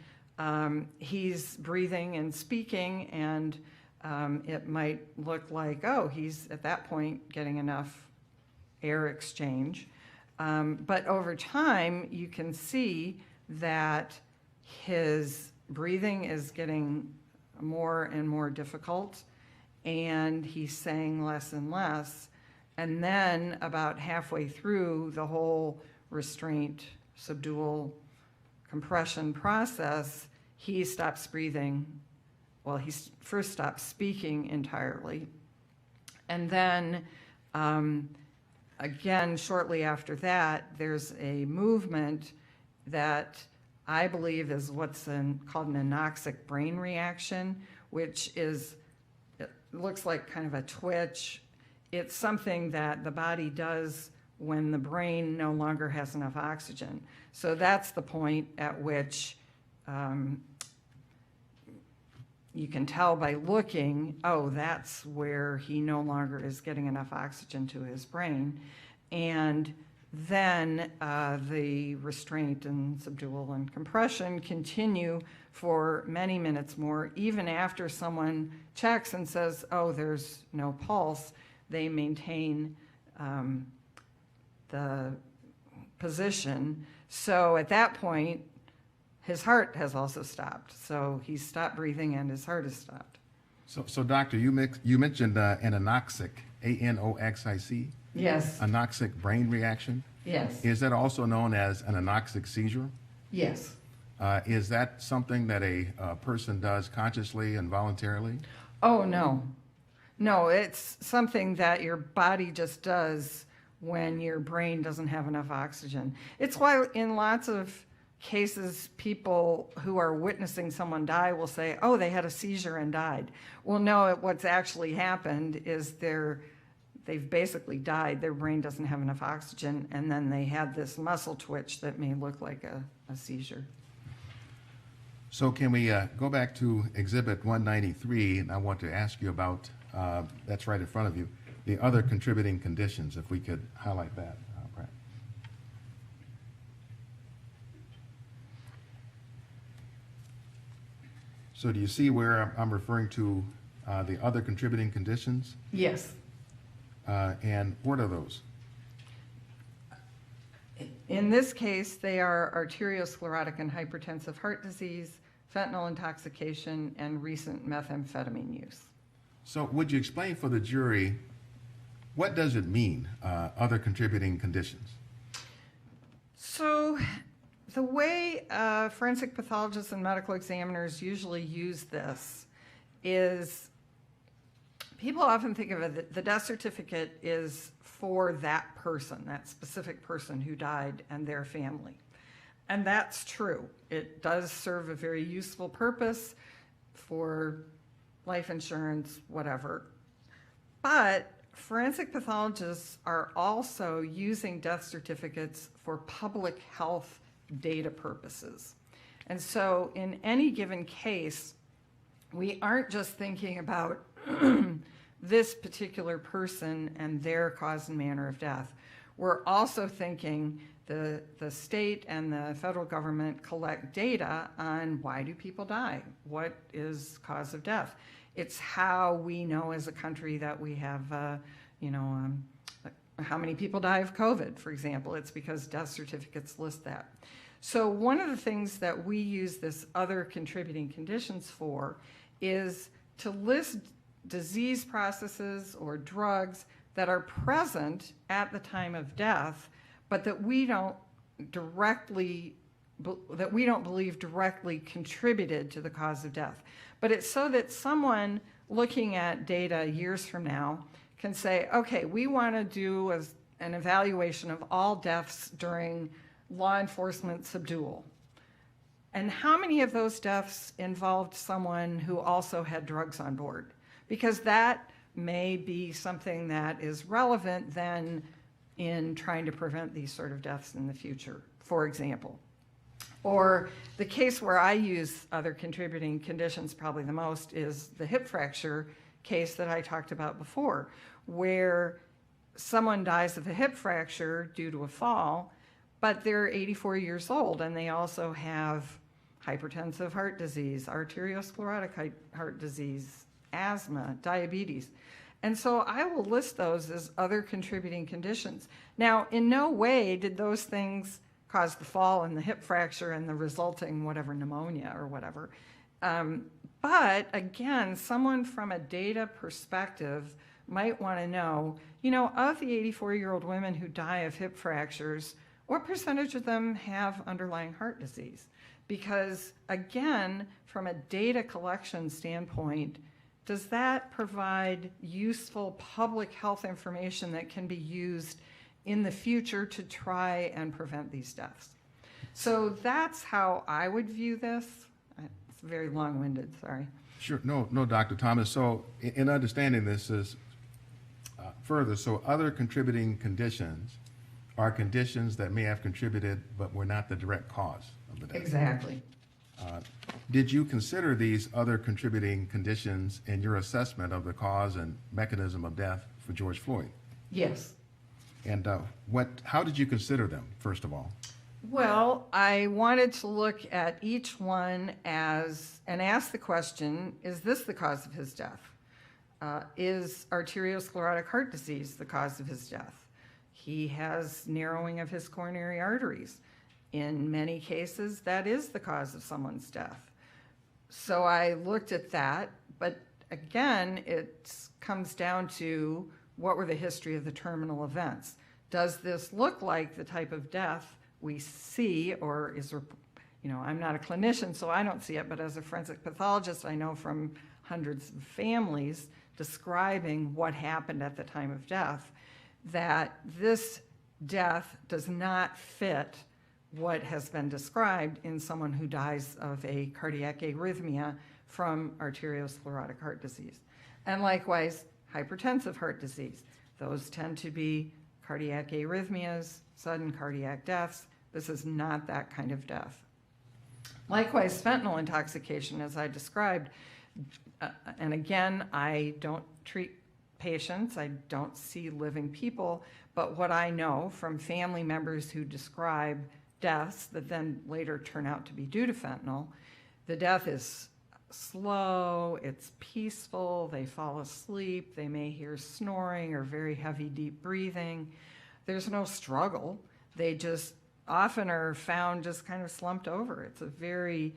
he's breathing and speaking, and it might look like, oh, he's at that point getting enough air exchange. But over time, you can see that his breathing is getting more and more difficult, and he's saying less and less. And then about halfway through the whole restraint, subdual, compression process, he stops breathing. Well, he first stops speaking entirely. And then again, shortly after that, there's a movement that I believe is what's called an anoxic brain reaction, which is, it looks like kind of a twitch. It's something that the body does when the brain no longer has enough oxygen. So that's the point at which you can tell by looking, oh, that's where he no longer is getting enough oxygen to his brain. And then the restraint and subdual and compression continue for many minutes more, even after someone checks and says, oh, there's no pulse. They maintain the position. So at that point, his heart has also stopped. So he's stopped breathing and his heart has stopped. So doctor, you mentioned an anoxic, A-N-O-X-I-C? Yes. Anoxic brain reaction? Yes. Is that also known as an anoxic seizure? Yes. Is that something that a person does consciously and voluntarily? Oh, no. No, it's something that your body just does when your brain doesn't have enough oxygen. It's why in lots of cases, people who are witnessing someone die will say, oh, they had a seizure and died. Well, no, what's actually happened is they've basically died. Their brain doesn't have enough oxygen, and then they had this muscle twitch that may look like a seizure. So can we go back to Exhibit 193, and I want to ask you about, that's right in front of you, the other contributing conditions, if we could highlight that, Brad. So do you see where I'm referring to the other contributing conditions? Yes. And what are those? In this case, they are arteriosclerotic and hypertensive heart disease, fentanyl intoxication, and recent methamphetamine use. So would you explain for the jury, what does it mean, other contributing conditions? So the way forensic pathologists and medical examiners usually use this is people often think of it, the death certificate is for that person, that specific person who died and their family. And that's true. It does serve a very useful purpose for life insurance, whatever. But forensic pathologists are also using death certificates for public health data purposes. And so in any given case, we aren't just thinking about this particular person and their cause and manner of death. We're also thinking the state and the federal government collect data on why do people die? What is cause of death? It's how we know as a country that we have, how many people die of COVID, for example. It's because death certificates list that. So one of the things that we use this other contributing conditions for is to list disease processes or drugs that are present at the time of death, but that we don't believe directly contributed to the cause of death. But it's so that someone looking at data years from now can say, okay, we want to do an evaluation of all deaths during law enforcement subdual. And how many of those deaths involved someone who also had drugs on board? Because that may be something that is relevant then in trying to prevent these sort of deaths in the future, for example. Or the case where I use other contributing conditions probably the most is the hip fracture case that I talked about before, where someone dies of a hip fracture due to a fall, but they're 84 years old and they also have hypertensive heart disease, arteriosclerotic heart disease, asthma, diabetes. And so I will list those as other contributing conditions. Now, in no way did those things cause the fall and the hip fracture and the resulting whatever pneumonia or whatever. But again, someone from a data perspective might want to know, you know, of the 84-year-old women who die of hip fractures, what percentage of them have underlying heart disease? Because again, from a data collection standpoint, does that provide useful public health information that can be used in the future to try and prevent these deaths? So that's how I would view this. It's very long-winded, sorry. Sure. No, Dr. Thomas. So in understanding this is further, so other contributing conditions are conditions that may have contributed but were not the direct cause of the death. Exactly. Did you consider these other contributing conditions in your assessment of the cause and mechanism of death for George Floyd? Yes. And how did you consider them, first of all? Well, I wanted to look at each one and ask the question, is this the cause of his death? Is arteriosclerotic heart disease the cause of his death? He has narrowing of his coronary arteries. In many cases, that is the cause of someone's death. So I looked at that, but again, it comes down to what were the history of the terminal events? Does this look like the type of death we see, or is, you know, I'm not a clinician, so I don't see it, but as a forensic pathologist, I know from hundreds of families describing what happened at the time of death, that this death does not fit what has been described in someone who dies of a cardiac arrhythmia from arteriosclerotic heart disease. And likewise, hypertensive heart disease. Those tend to be cardiac arrhythmias, sudden cardiac deaths. This is not that kind of death. Likewise, fentanyl intoxication, as I described, and again, I don't treat patients, I don't see living people, but what I know from family members who describe deaths that then later turn out to be due to fentanyl, the death is slow, it's peaceful, they fall asleep, they may hear snoring or very heavy, deep breathing. There's no struggle. They just often are found just kind of slumped over. It's a very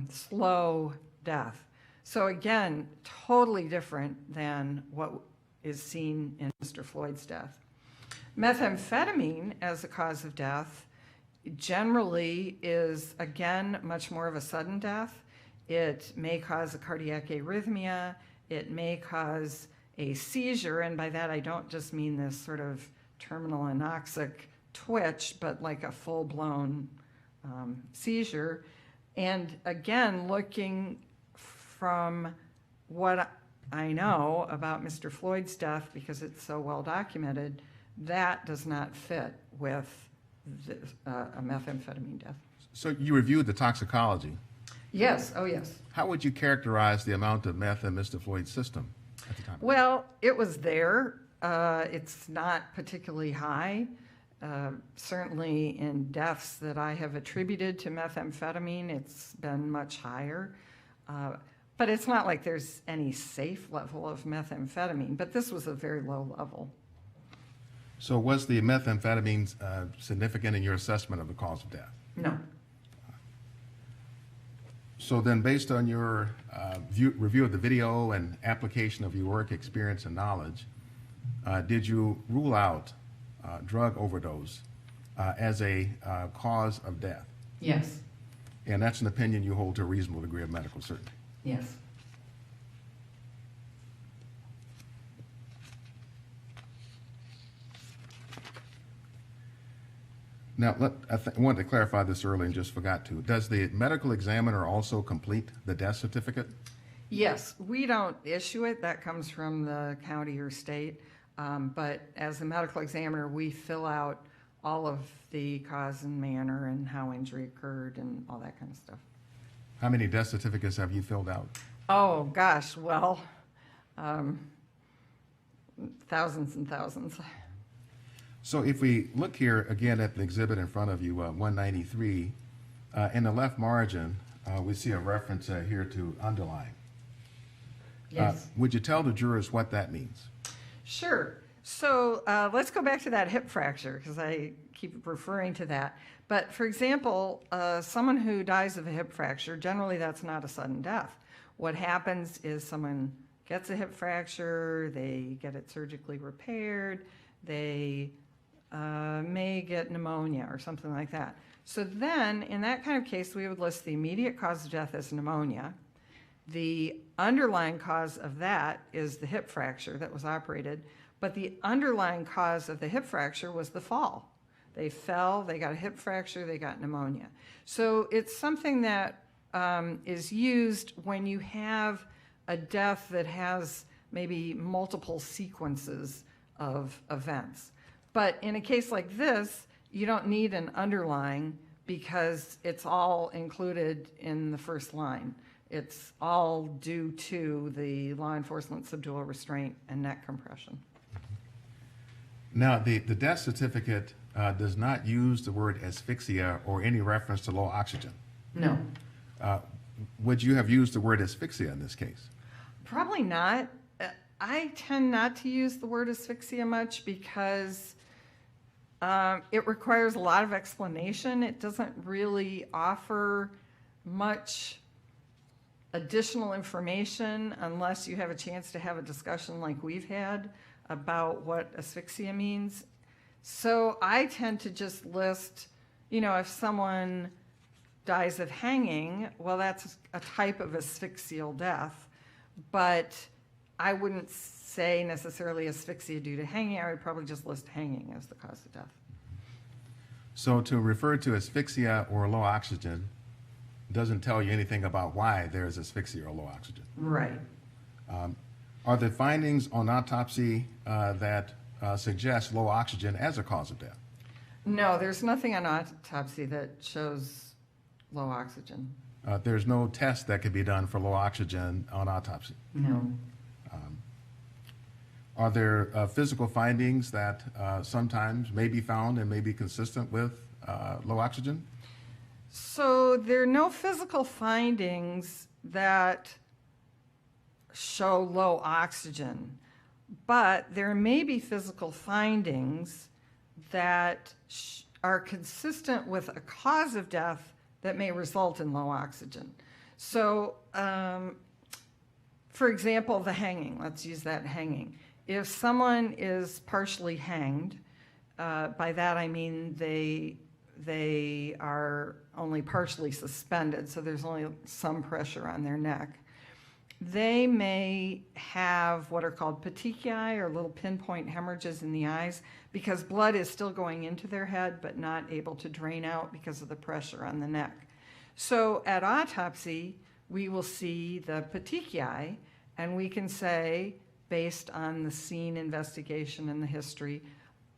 slow death. So again, totally different than what is seen in Mr. Floyd's death. Methamphetamine as a cause of death generally is, again, much more of a sudden death. It may cause a cardiac arrhythmia. It may cause a seizure, and by that I don't just mean this sort of terminal anoxic twitch, but like a full-blown seizure. And again, looking from what I know about Mr. Floyd's death, because it's so well documented, that does not fit with a methamphetamine death. So you reviewed the toxicology. Yes, oh yes. How would you characterize the amount of meth in Mr. Floyd's system at the time? Well, it was there. It's not particularly high. Certainly in deaths that I have attributed to methamphetamine, it's been much higher. But it's not like there's any safe level of methamphetamine, but this was a very low level. So was the methamphetamine significant in your assessment of the cause of death? No. So then, based on your review of the video and application of your work, experience, and knowledge, did you rule out drug overdose as a cause of death? Yes. And that's an opinion you hold to a reasonable degree of medical certainty? Yes. Now, I wanted to clarify this earlier and just forgot to. Does the medical examiner also complete the death certificate? Yes, we don't issue it. That comes from the county or state. But as a medical examiner, we fill out all of the cause and manner and how injury occurred and all that kind of stuff. How many death certificates have you filled out? Oh, gosh, well, thousands and thousands. So if we look here again at the exhibit in front of you, 193, in the left margin, we see a reference here to underlying. Yes. Would you tell the jurors what that means? Sure. So let's go back to that hip fracture because I keep referring to that. But for example, someone who dies of a hip fracture, generally that's not a sudden death. What happens is someone gets a hip fracture, they get it surgically repaired, they may get pneumonia or something like that. So then, in that kind of case, we would list the immediate cause of death as pneumonia. The underlying cause of that is the hip fracture that was operated, but the underlying cause of the hip fracture was the fall. They fell, they got a hip fracture, they got pneumonia. So it's something that is used when you have a death that has maybe multiple sequences of events. But in a case like this, you don't need an underlying because it's all included in the first line. It's all due to the law enforcement subdual restraint and neck compression. Now, the death certificate does not use the word asphyxia or any reference to low oxygen. No. Would you have used the word asphyxia in this case? Probably not. I tend not to use the word asphyxia much because it requires a lot of explanation. It doesn't really offer much additional information unless you have a chance to have a discussion like we've had about what asphyxia means. So I tend to just list, if someone dies of hanging, well, that's a type of asphyxial death, but I wouldn't say necessarily asphyxia due to hanging. I would probably just list hanging as the cause of death. So to refer to asphyxia or low oxygen doesn't tell you anything about why there's asphyxia or low oxygen. Right. Are there findings on autopsy that suggest low oxygen as a cause of death? No, there's nothing on autopsy that shows low oxygen. There's no test that could be done for low oxygen on autopsy. No. Are there physical findings that sometimes may be found and may be consistent with low oxygen? So there are no physical findings that show low oxygen, but there may be physical findings that are consistent with a cause of death that may result in low oxygen. So, for example, the hanging, let's use that hanging. If someone is partially hanged, by that I mean they are only partially suspended, so there's only some pressure on their neck. They may have what are called petechiae, or little pinpoint hemorrhages in the eyes, because blood is still going into their head but not able to drain out because of the pressure on the neck. So at autopsy, we will see the petechiae, and we can say, based on the scene investigation and the history,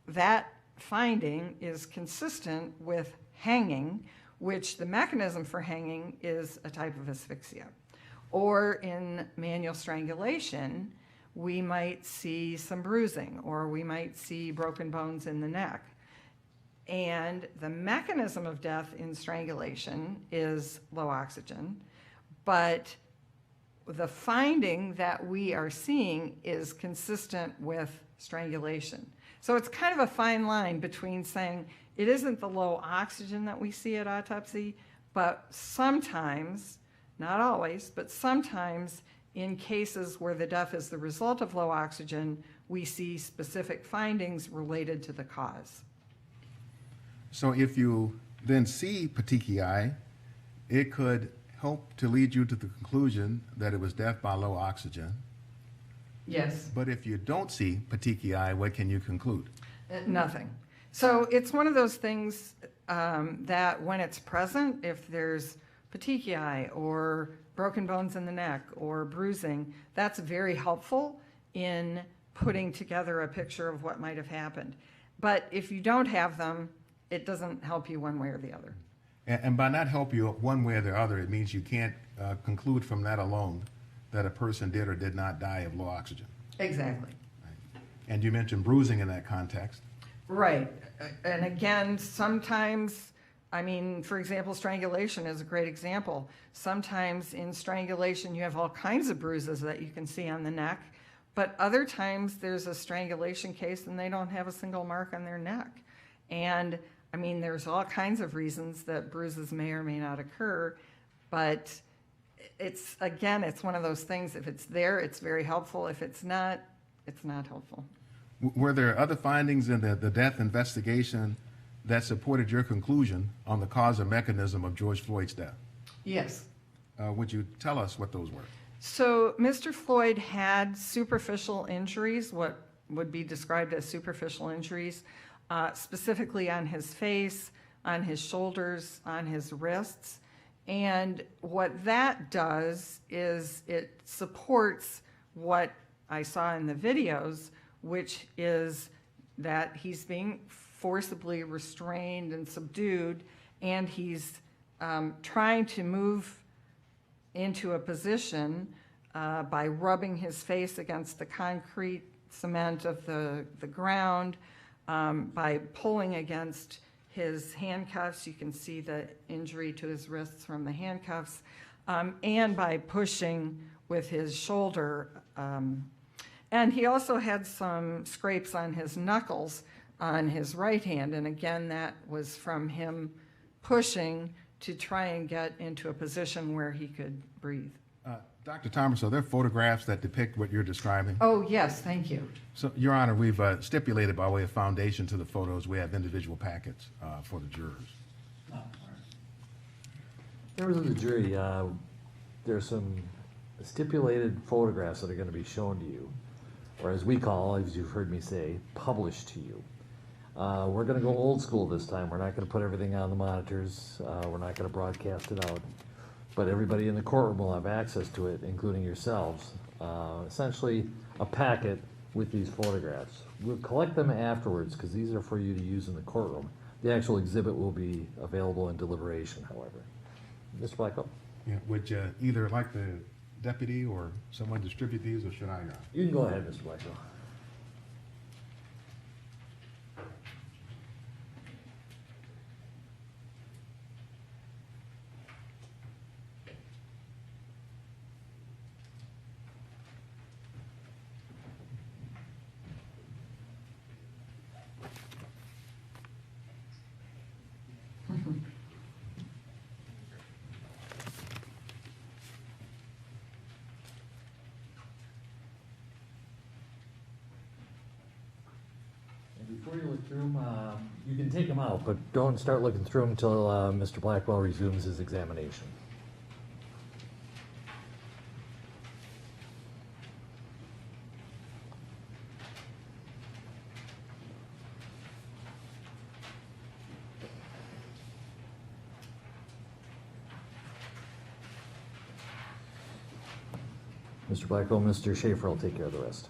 that finding is consistent with hanging, which the mechanism for hanging is a type of asphyxia. Or in manual strangulation, we might see some bruising, or we might see broken bones in the neck. And the mechanism of death in strangulation is low oxygen, but the finding that we are seeing is consistent with strangulation. So it's kind of a fine line between saying it isn't the low oxygen that we see at autopsy, but sometimes, not always, but sometimes in cases where the death is the result of low oxygen, we see specific findings related to the cause. So if you then see petechiae, it could help to lead you to the conclusion that it was death by low oxygen. Yes. But if you don't see petechiae, what can you conclude? Nothing. So it's one of those things that when it's present, if there's petechiae or broken bones in the neck or bruising, that's very helpful in putting together a picture of what might have happened. But if you don't have them, it doesn't help you one way or the other. And by not help you one way or the other, it means you can't conclude from that alone that a person did or did not die of low oxygen. Exactly. Right. And you mentioned bruising in that context. Right. And again, sometimes, I mean, for example, strangulation is a great example. Sometimes in strangulation, you have all kinds of bruises that you can see on the neck, but other times there's a strangulation case and they don't have a single mark on their neck. And I mean, there's all kinds of reasons that bruises may or may not occur, but it's, again, it's one of those things. If it's there, it's very helpful. If it's not, it's not helpful. Were there other findings in the death investigation that supported your conclusion on the cause or mechanism of George Floyd's death? Yes. Would you tell us what those were? So Mr. Floyd had superficial injuries, what would be described as superficial injuries, specifically on his face, on his shoulders, on his wrists. And what that does is it supports what I saw in the videos, which is that he's being forcibly restrained and subdued, and he's trying to move into a position by rubbing his face against the concrete cement of the ground, by pulling against his handcuffs. You can see the injury to his wrists from the handcuffs, and by pushing with his shoulder. And he also had some scrapes on his knuckles on his right hand. And again, that was from him pushing to try and get into a position where he could breathe. Dr. Thomas, are there photographs that depict what you're describing? Oh, yes, thank you. So, Your Honor, we've stipulated by way of foundation to the photos, we have individual packets for the jurors. Members of the jury, there's some stipulated photographs that are going to be shown to you, or as we call, as you've heard me say, published to you. We're going to go old school this time. We're not going to put everything on the monitors. We're not going to broadcast it out. But everybody in the courtroom will have access to it, including yourselves. Essentially, a packet with these photographs. We'll collect them afterwards because these are for you to use in the courtroom. The actual exhibit will be available in deliberation, however. Mr. Blackwell? Yeah, would you either like the deputy or someone distribute these, or should I? You can go ahead, Mr. Blackwell. Before you look through them, you can take them out, but don't start looking through them until Mr. Blackwell resumes his examination. Mr. Blackwell, Mr. Schaefer will take care of the rest.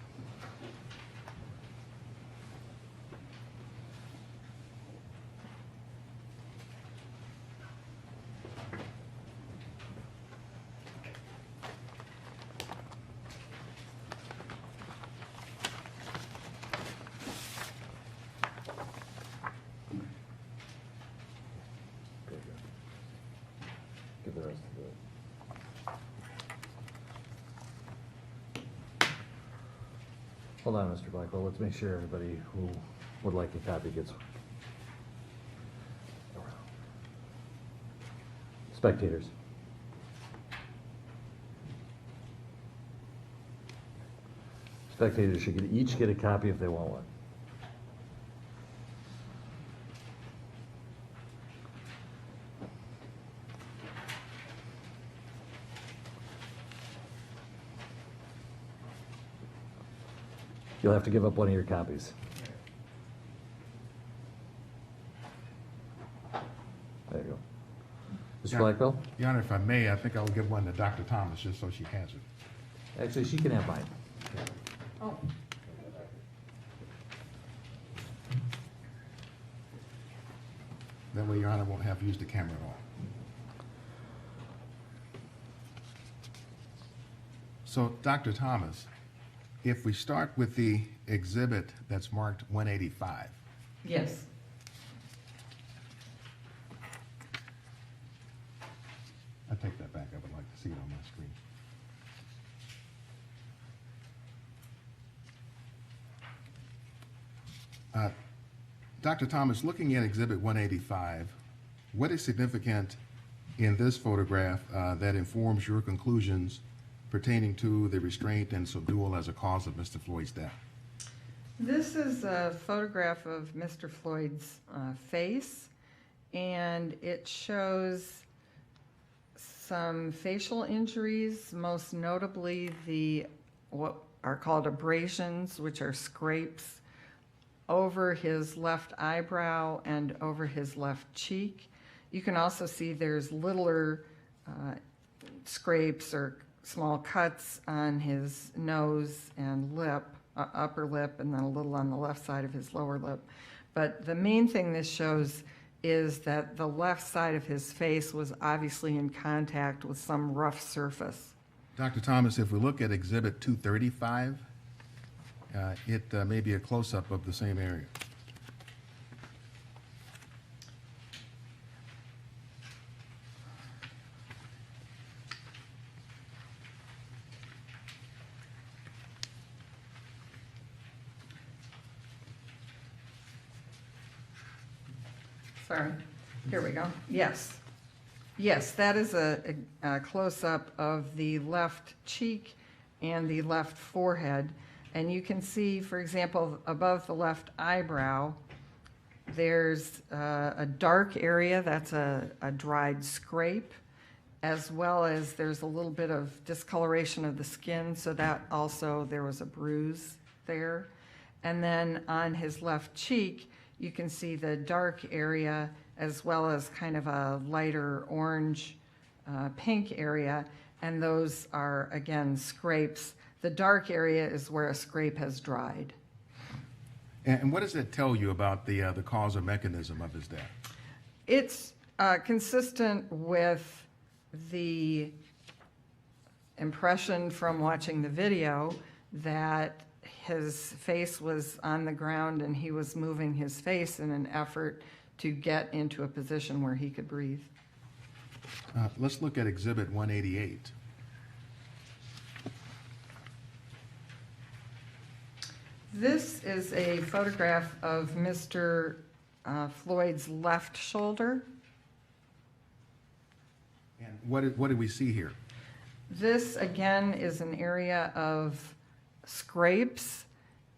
Give the rest of it. Hold on, Mr. Blackwell. Let's make sure everybody who would like a copy gets one. Spectators. Spectators should each get a copy if they want one. You'll have to give up one of your copies. Mr. Yeah. Blackwell? Your Honor, if I may, I think I will give one to Dr. Thomas, just so she has it. Actually, she can have mine. Oh. That way Your Honor won't have to use the camera at all. So, Dr. Thomas, if we start with the exhibit that's marked 185, Yes. I take that back, I would like to see it on my screen. Dr. Thomas, looking at exhibit 185, what is significant in this photograph that informs your conclusions pertaining to the restraint and subdual as a cause of Mr. Floyd's death? This is a photograph of Mr. Floyd's face, and it shows some facial injuries, most notably the what are called abrasions, which are scrapes over his left eyebrow and over his left cheek. You can also see there's littler scrapes or small cuts on his nose and lip, upper lip, and then a little on the left side of his lower lip. But the main thing this shows is that the left side of his face was obviously in contact with some rough surface. Dr. Thomas, if we look at exhibit 235, it may be a close-up of the same area. Sorry, here we go. Yes. Yes, that is a close-up of the left cheek and the left forehead. And you can see, for example, above the left eyebrow, there's a dark area, that's a dried scrape, as well as there's a little bit of discoloration of the skin, so that also there was a bruise there. And then on his left cheek, you can see the dark area as well as kind of a lighter orange pink area, and those are, again, scrapes. The dark area is where a scrape has dried. And what does that tell you about the cause or mechanism of his death? It's consistent with the impression from watching the video that his face was on the ground and he was moving his face in an effort to get into a position where he could breathe. Let's look at exhibit 188. This is a photograph of Mr. Floyd's left shoulder. And what did we see here? This, again, is an area of scrapes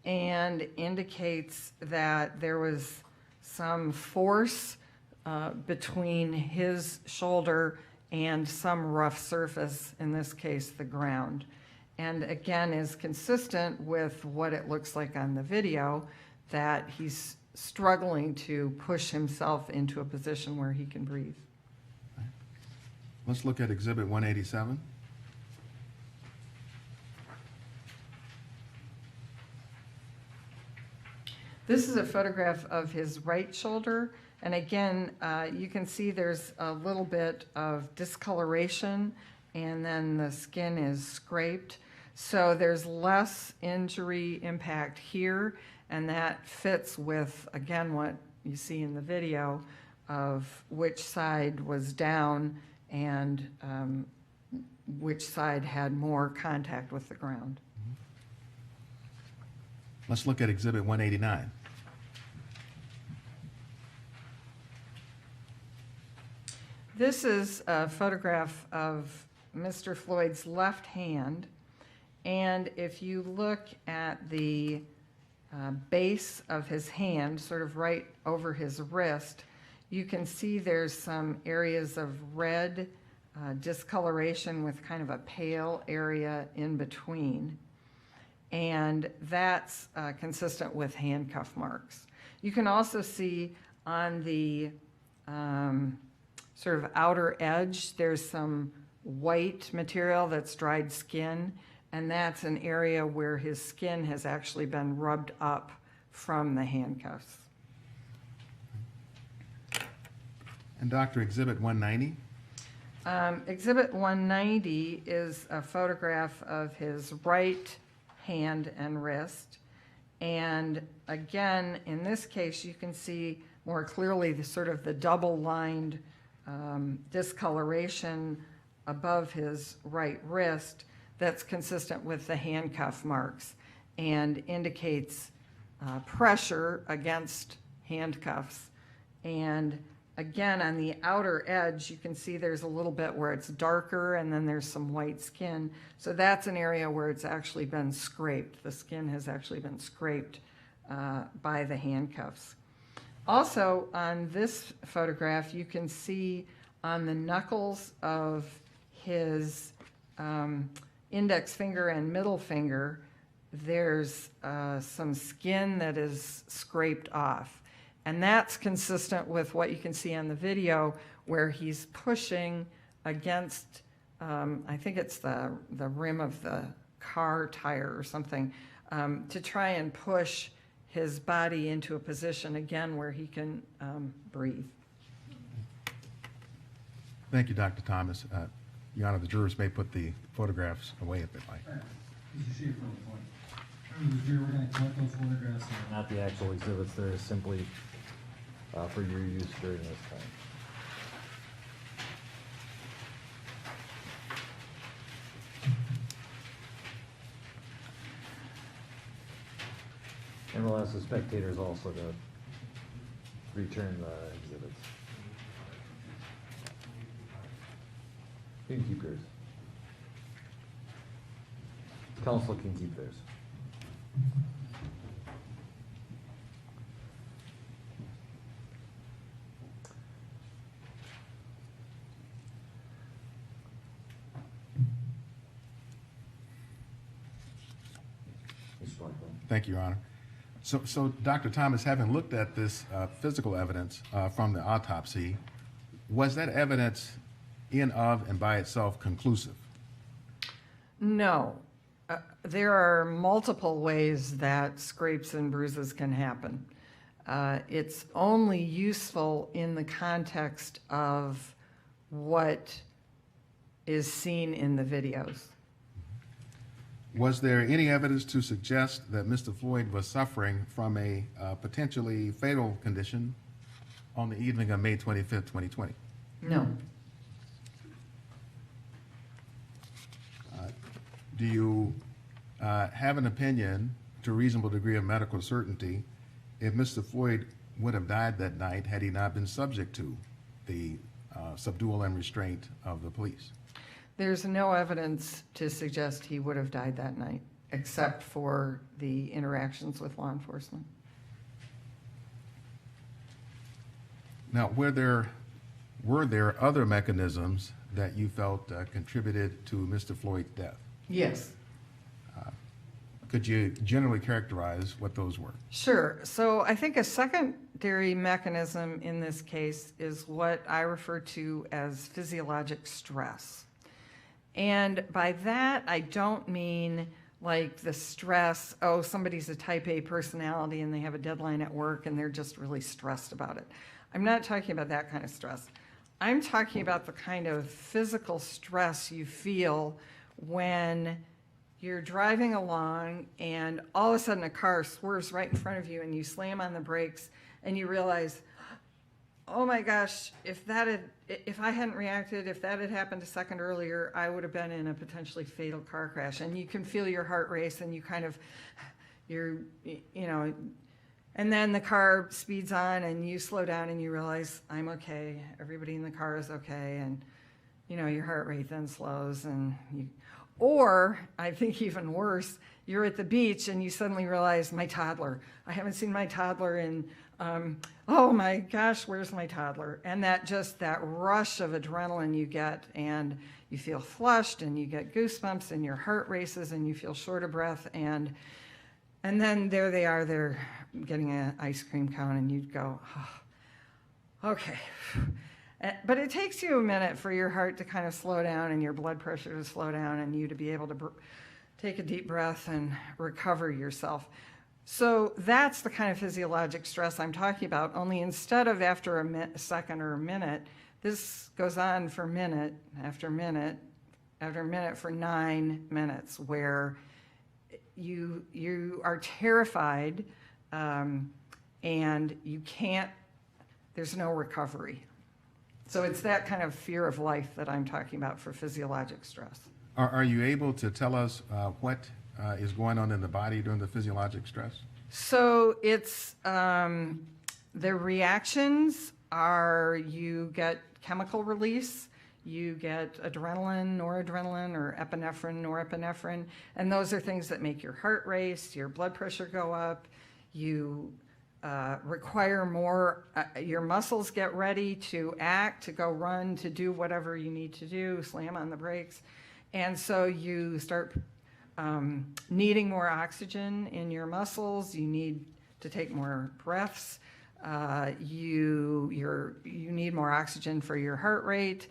and indicates that there was some force between his shoulder and some rough surface, in this case, the ground. And again, is consistent with what it looks like on the video, that he's struggling to push himself into a position where he can breathe. Let's look at exhibit 187. This is a photograph of his right shoulder, and again, you can see there's a little bit of discoloration, and then the skin is scraped. So there's less injury impact here, and that fits with, again, what you see in the video of which side was down and which side had more contact with the ground. Let's look at exhibit 189. This is a photograph of Mr. Floyd's left hand, and if you look at the base of his hand, sort of right over his wrist, you can see there's some areas of red discoloration with kind of a pale area in between, and that's consistent with handcuff marks. You can also see on the sort of outer edge, there's some white material that's dried skin, and that's an area where his skin has actually been rubbed up from the handcuffs. And Dr. Exhibit 190? Exhibit 190 is a photograph of his right hand and wrist. And again, in this case, you can see more clearly the sort of the double-lined discoloration above his right wrist that's consistent with the handcuff marks and indicates pressure against handcuffs. And again, on the outer edge, you can see there's a little bit where it's darker and then there's some white skin. So that's an area where it's actually been scraped. The skin has actually been scraped by the handcuffs. Also, on this photograph, you can see on the knuckles of his index finger and middle finger, there's some skin that is scraped off. And that's consistent with what you can see on the video where he's pushing against, I think it's the rim of the car tire or something, to try and push his body into a position, again, where he can breathe. Thank you, Dr. Thomas. Your Honor, the jurors may put the photographs away if they'd like. Mr. Chief, for the point. Members of the jury, we're going to collect those photographs. Not the actual exhibits, they're simply for your use during this time. And we'll ask the spectators also to return the exhibits. You can keep yours. Counsel can keep theirs. Thank you, Your Honor. So Dr. Thomas, having looked at this physical evidence from the autopsy, was that evidence in of and by itself conclusive? No. There are multiple ways that scrapes and bruises can happen. It's only useful in the context of what is seen in the videos. Was there any evidence to suggest that Mr. Floyd was suffering from a potentially fatal condition on the evening of May 25th, 2020? No. Do you have an opinion, to a reasonable degree of medical certainty, if Mr. Floyd would have died that night had he not been subject to the subdual and restraint of the police? There's no evidence to suggest he would have died that night, except for the interactions with law enforcement. Now, were there other mechanisms that you felt contributed to Mr. Floyd's death? Yes. Could you generally characterize what those were? Sure. So I think a secondary mechanism in this case is what I refer to as physiologic stress. And by that, I don't mean like the stress, oh, somebody's a type A personality and they have a deadline at work and they're just really stressed about it. I'm not talking about that kind of stress. I'm talking about the kind of physical stress you feel when you're driving along and all of a sudden a car swerves right in front of you and you slam on the brakes and you realize, oh my gosh, if I hadn't reacted, if that had happened a second earlier, I would have been in a potentially fatal car crash. And you can feel your heart race and you kind of, and then the car speeds on and you slow down and you realize, I'm okay, everybody in the car is okay, and your heart rate then slows or I think even worse, you're at the beach and you suddenly realize, my toddler, I haven't seen my toddler in, oh my gosh, where's my toddler? And that rush of adrenaline you get, and you feel flushed and you get goosebumps and your heart races and you feel short of breath, and then there they are, they're getting an ice cream cone and you'd go, oh, okay. But it takes you a minute for your heart to kind of slow down and your blood pressure to slow down and you to be able to take a deep breath and recover yourself. So that's the kind of physiologic stress I'm talking about, only instead of after a second or a minute, this goes on for minute after minute after minute for 9 minutes, where you are terrified and you can't, there's no recovery. So it's that kind of fear of life that I'm talking about for physiologic stress. Are you able to tell us what is going on in the body during the physiologic stress? So it's the reactions are you get chemical release, you get adrenaline, noradrenaline, or epinephrine, norepinephrine, and those are things that make your heart race, your blood pressure go up, you require more, your muscles get ready to act, to go run, to do whatever you need to do, slam on the brakes. And so you start needing more oxygen in your muscles, you need to take more breaths, you need more oxygen for your heart rate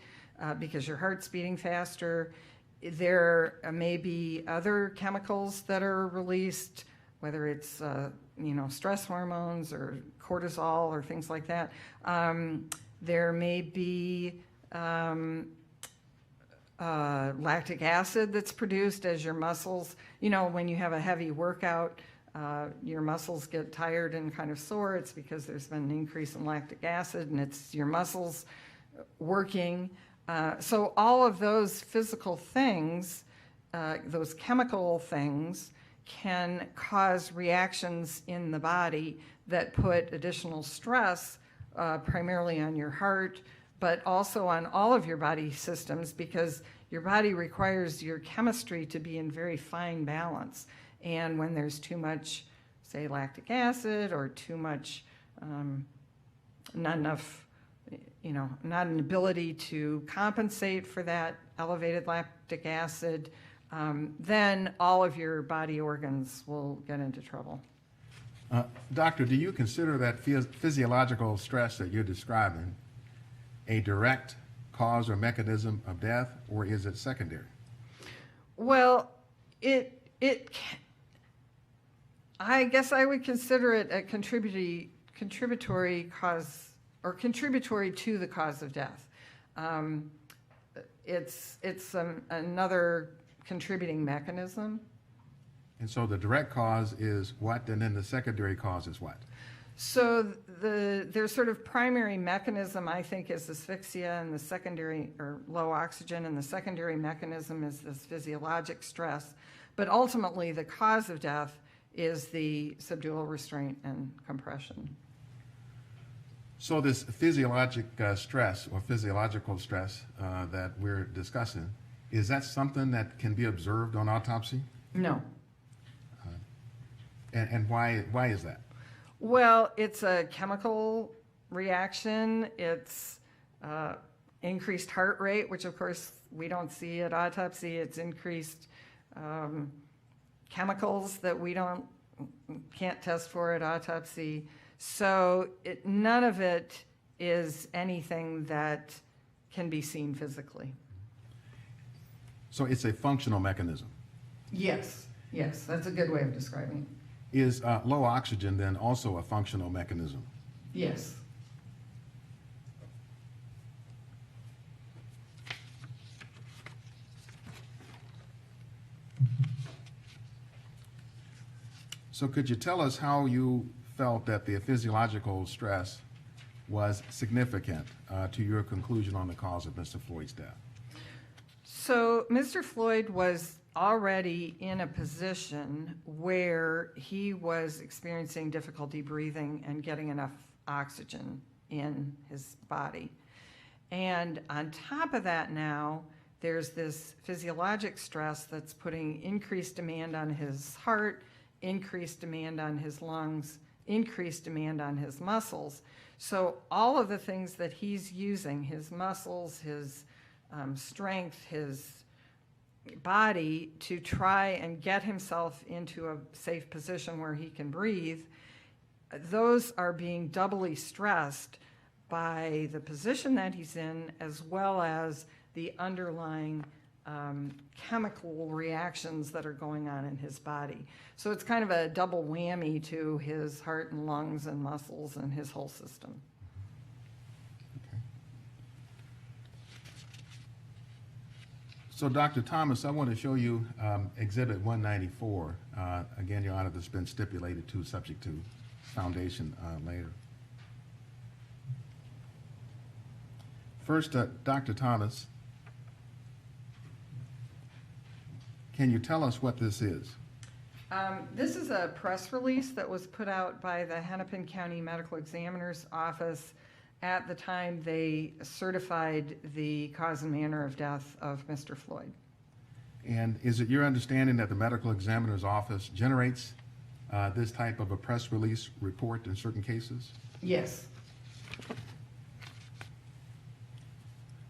because your heart's beating faster. There may be other chemicals that are released, whether it's stress hormones or cortisol or things like that. There may be lactic acid that's produced as your muscles, when you have a heavy workout, your muscles get tired and kind of sore. It's because there's been an increase in lactic acid and it's your muscles working. So all of those physical things, those chemical things, can cause reactions in the body that put additional stress primarily on your heart, but also on all of your body systems, because your body requires your chemistry to be in very fine balance. And when there's too much, say, lactic acid or too much, not enough, not an ability to compensate for that elevated lactic acid, then all of your body organs will get into trouble. Doctor, do you consider that physiological stress that you're describing a direct cause or mechanism of death, or is it secondary? Well, I guess I would consider it a contributory cause, or contributory to the cause of death. It's another contributing mechanism. And so the direct cause is what, and then the secondary cause is what? So their sort of primary mechanism, I think, is asphyxia, and the secondary, or low oxygen, and the secondary mechanism is this physiologic stress. But ultimately, the cause of death is the subdural restraint and compression. So this physiologic stress or physiological stress that we're discussing, is that something that can be observed on autopsy? No. And why is that? Well, it's a chemical reaction. It's increased heart rate, which of course we don't see at autopsy. It's increased chemicals that we can't test for at autopsy. So none of it is anything that can be seen physically. So it's a functional mechanism. Yes, that's a good way of describing it. Is low oxygen then also a functional mechanism? Yes. So could you tell us how you felt that the physiological stress was significant to your conclusion on the cause of Mr. Floyd's death? So Mr. Floyd was already in a position where he was experiencing difficulty breathing and getting enough oxygen in his body. And on top of that now, there's this physiologic stress that's putting increased demand on his heart, increased demand on his lungs, increased demand on his muscles. So all of the things that he's using, his muscles, his strength, his body, to try and get himself into a safe position where he can breathe, those are being doubly stressed by the position that he's in, as well as the underlying chemical reactions that are going on in his body. So it's kind of a double whammy to his heart and lungs and muscles and his whole system. Okay. So, Dr. Thomas, I want to show you Exhibit 194. Again, Your Honor, this has been stipulated to, subject to foundation later. First, Dr. Thomas, can you tell us what this is? This is a press release that was put out by the Hennepin County Medical Examiner's Office at the time they certified the cause and manner of death of Mr. Floyd. And is it your understanding that the medical examiner's office generates this type of a press release report in certain cases? Yes.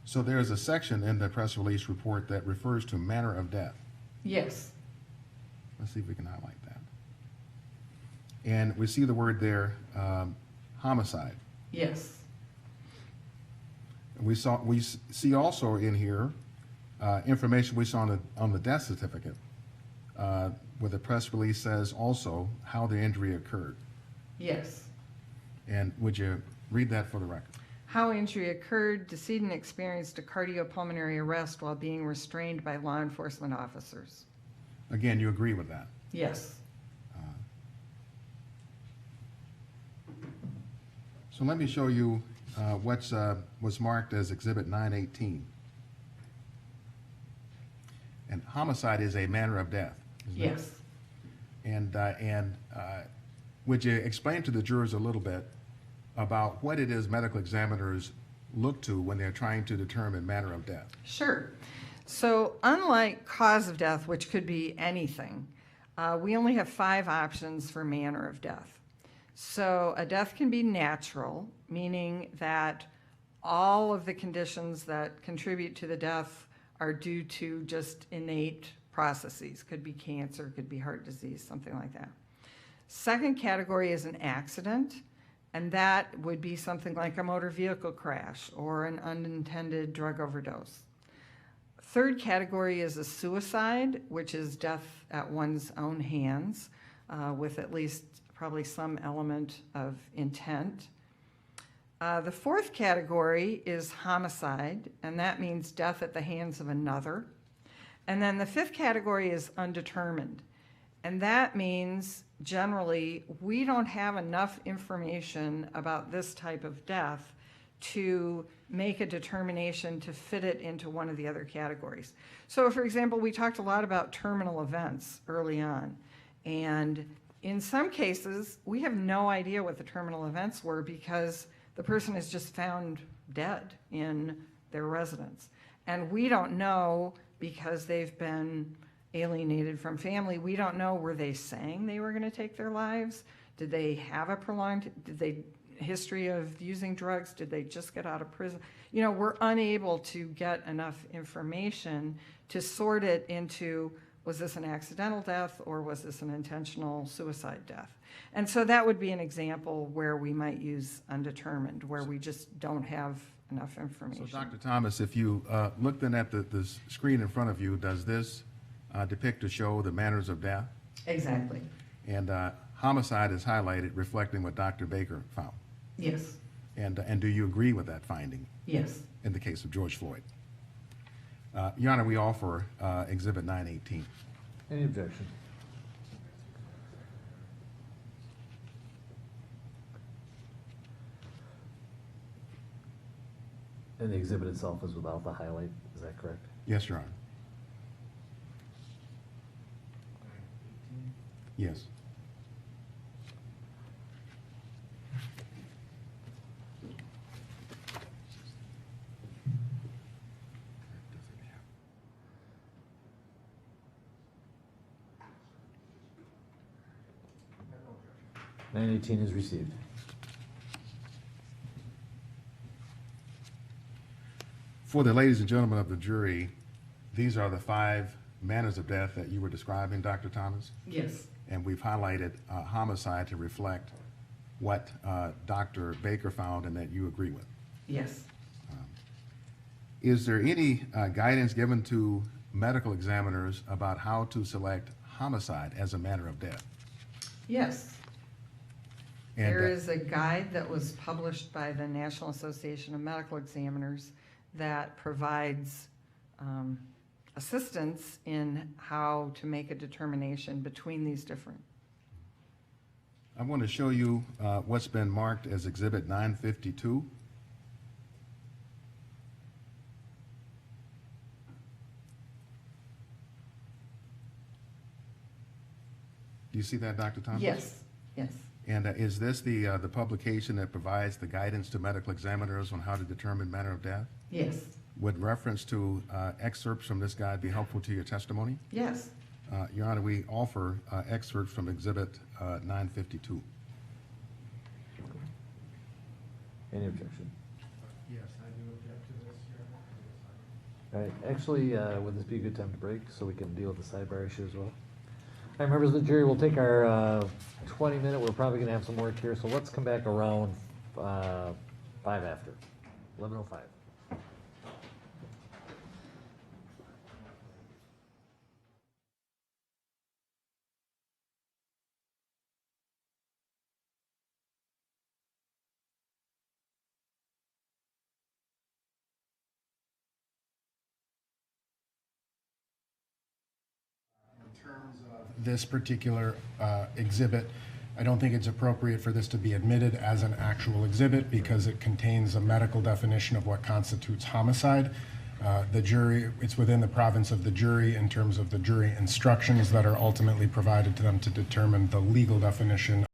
So there is a section in the press release report that refers to manner of death. Yes. Let's see if we can highlight that. And we see the word there, homicide. Yes. We see also in here information we saw on the death certificate, where the press release says also how the injury occurred. Yes. And would you read that for the record? How injury occurred: decedent experienced a cardiopulmonary arrest while being restrained by law enforcement officers. Again, you agree with that? Yes. So let me show you what was marked as Exhibit 918. And homicide is a manner of death. Isn't it? Yes. And would you explain to the jurors a little bit about what it is medical examiners look to when they're trying to determine manner of death? Sure. So unlike cause of death, which could be anything, we only have 5 options for manner of death. So a death can be natural, meaning that all of the conditions that contribute to the death are due to just innate processes. Could be cancer, could be heart disease, something like that. Second category is an accident, and that would be something like a motor vehicle crash or an unintended drug overdose. Third category is a suicide, which is death at one's own hands, with at least probably some element of intent. The fourth category is homicide, and that means death at the hands of another. And then the fifth category is undetermined, and that means generally we don't have enough information about this type of death to make a determination to fit it into one of the other categories. So for example, we talked a lot about terminal events early on, and in some cases, we have no idea what the terminal events were because the person is just found dead in their residence. And we don't know because they've been alienated from family. We don't know, were they saying they were going to take their lives? Did they have a prolonged history of using drugs? Did they just get out of prison? You know, we're unable to get enough information to sort it into, was this an accidental death or was this an intentional suicide death? And so that would be an example where we might use undetermined, where we just don't have enough information. So Dr. Thomas, if you look then at the screen in front of you, does this depict or show the manners of death? Exactly. And homicide is highlighted, reflecting what Dr. Baker found. Yes. And do you agree with that finding Yes. in the case of George Floyd? Your Honor, we offer Exhibit 918. Any objection? And the exhibit itself is without the highlight, is that correct? Yes, Your Honor. Yes. No. 918 is received. For the ladies and gentlemen of the jury, these are the 5 manners of death that you were describing, Dr. Thomas? Yes. And we've highlighted homicide to reflect what Dr. Baker found and that you agree with. Yes. Is there any guidance given to medical examiners about how to select homicide as a manner of death? Yes. And, There is a guide that was published by the National Association of Medical Examiners that provides assistance in how to make a determination between these different. I want to show you what's been marked as Exhibit 952. Do you see that, Dr. Thompson? Yes, yes, And is this the publication that provides the guidance to medical examiners on how to determine manner of death? yes, Would reference to excerpts from this guide be helpful to your testimony? yes. Your Honor, we offer excerpts from Exhibit 952. Any objection? Yes, I do object to this, Your Honor. All right, actually, would this be a good time to break so we can deal with the sidebar issue as well? All right, members of the jury, we'll take our 20-minute, we're probably gonna have some work here, so let's come back around 5 after, 11:05. In terms of this particular exhibit, I don't think it's appropriate for this to be admitted as an actual exhibit because it contains a medical definition of what constitutes homicide. The jury, it's within the province of the jury in terms of the jury instructions that are ultimately provided to them to determine the legal definition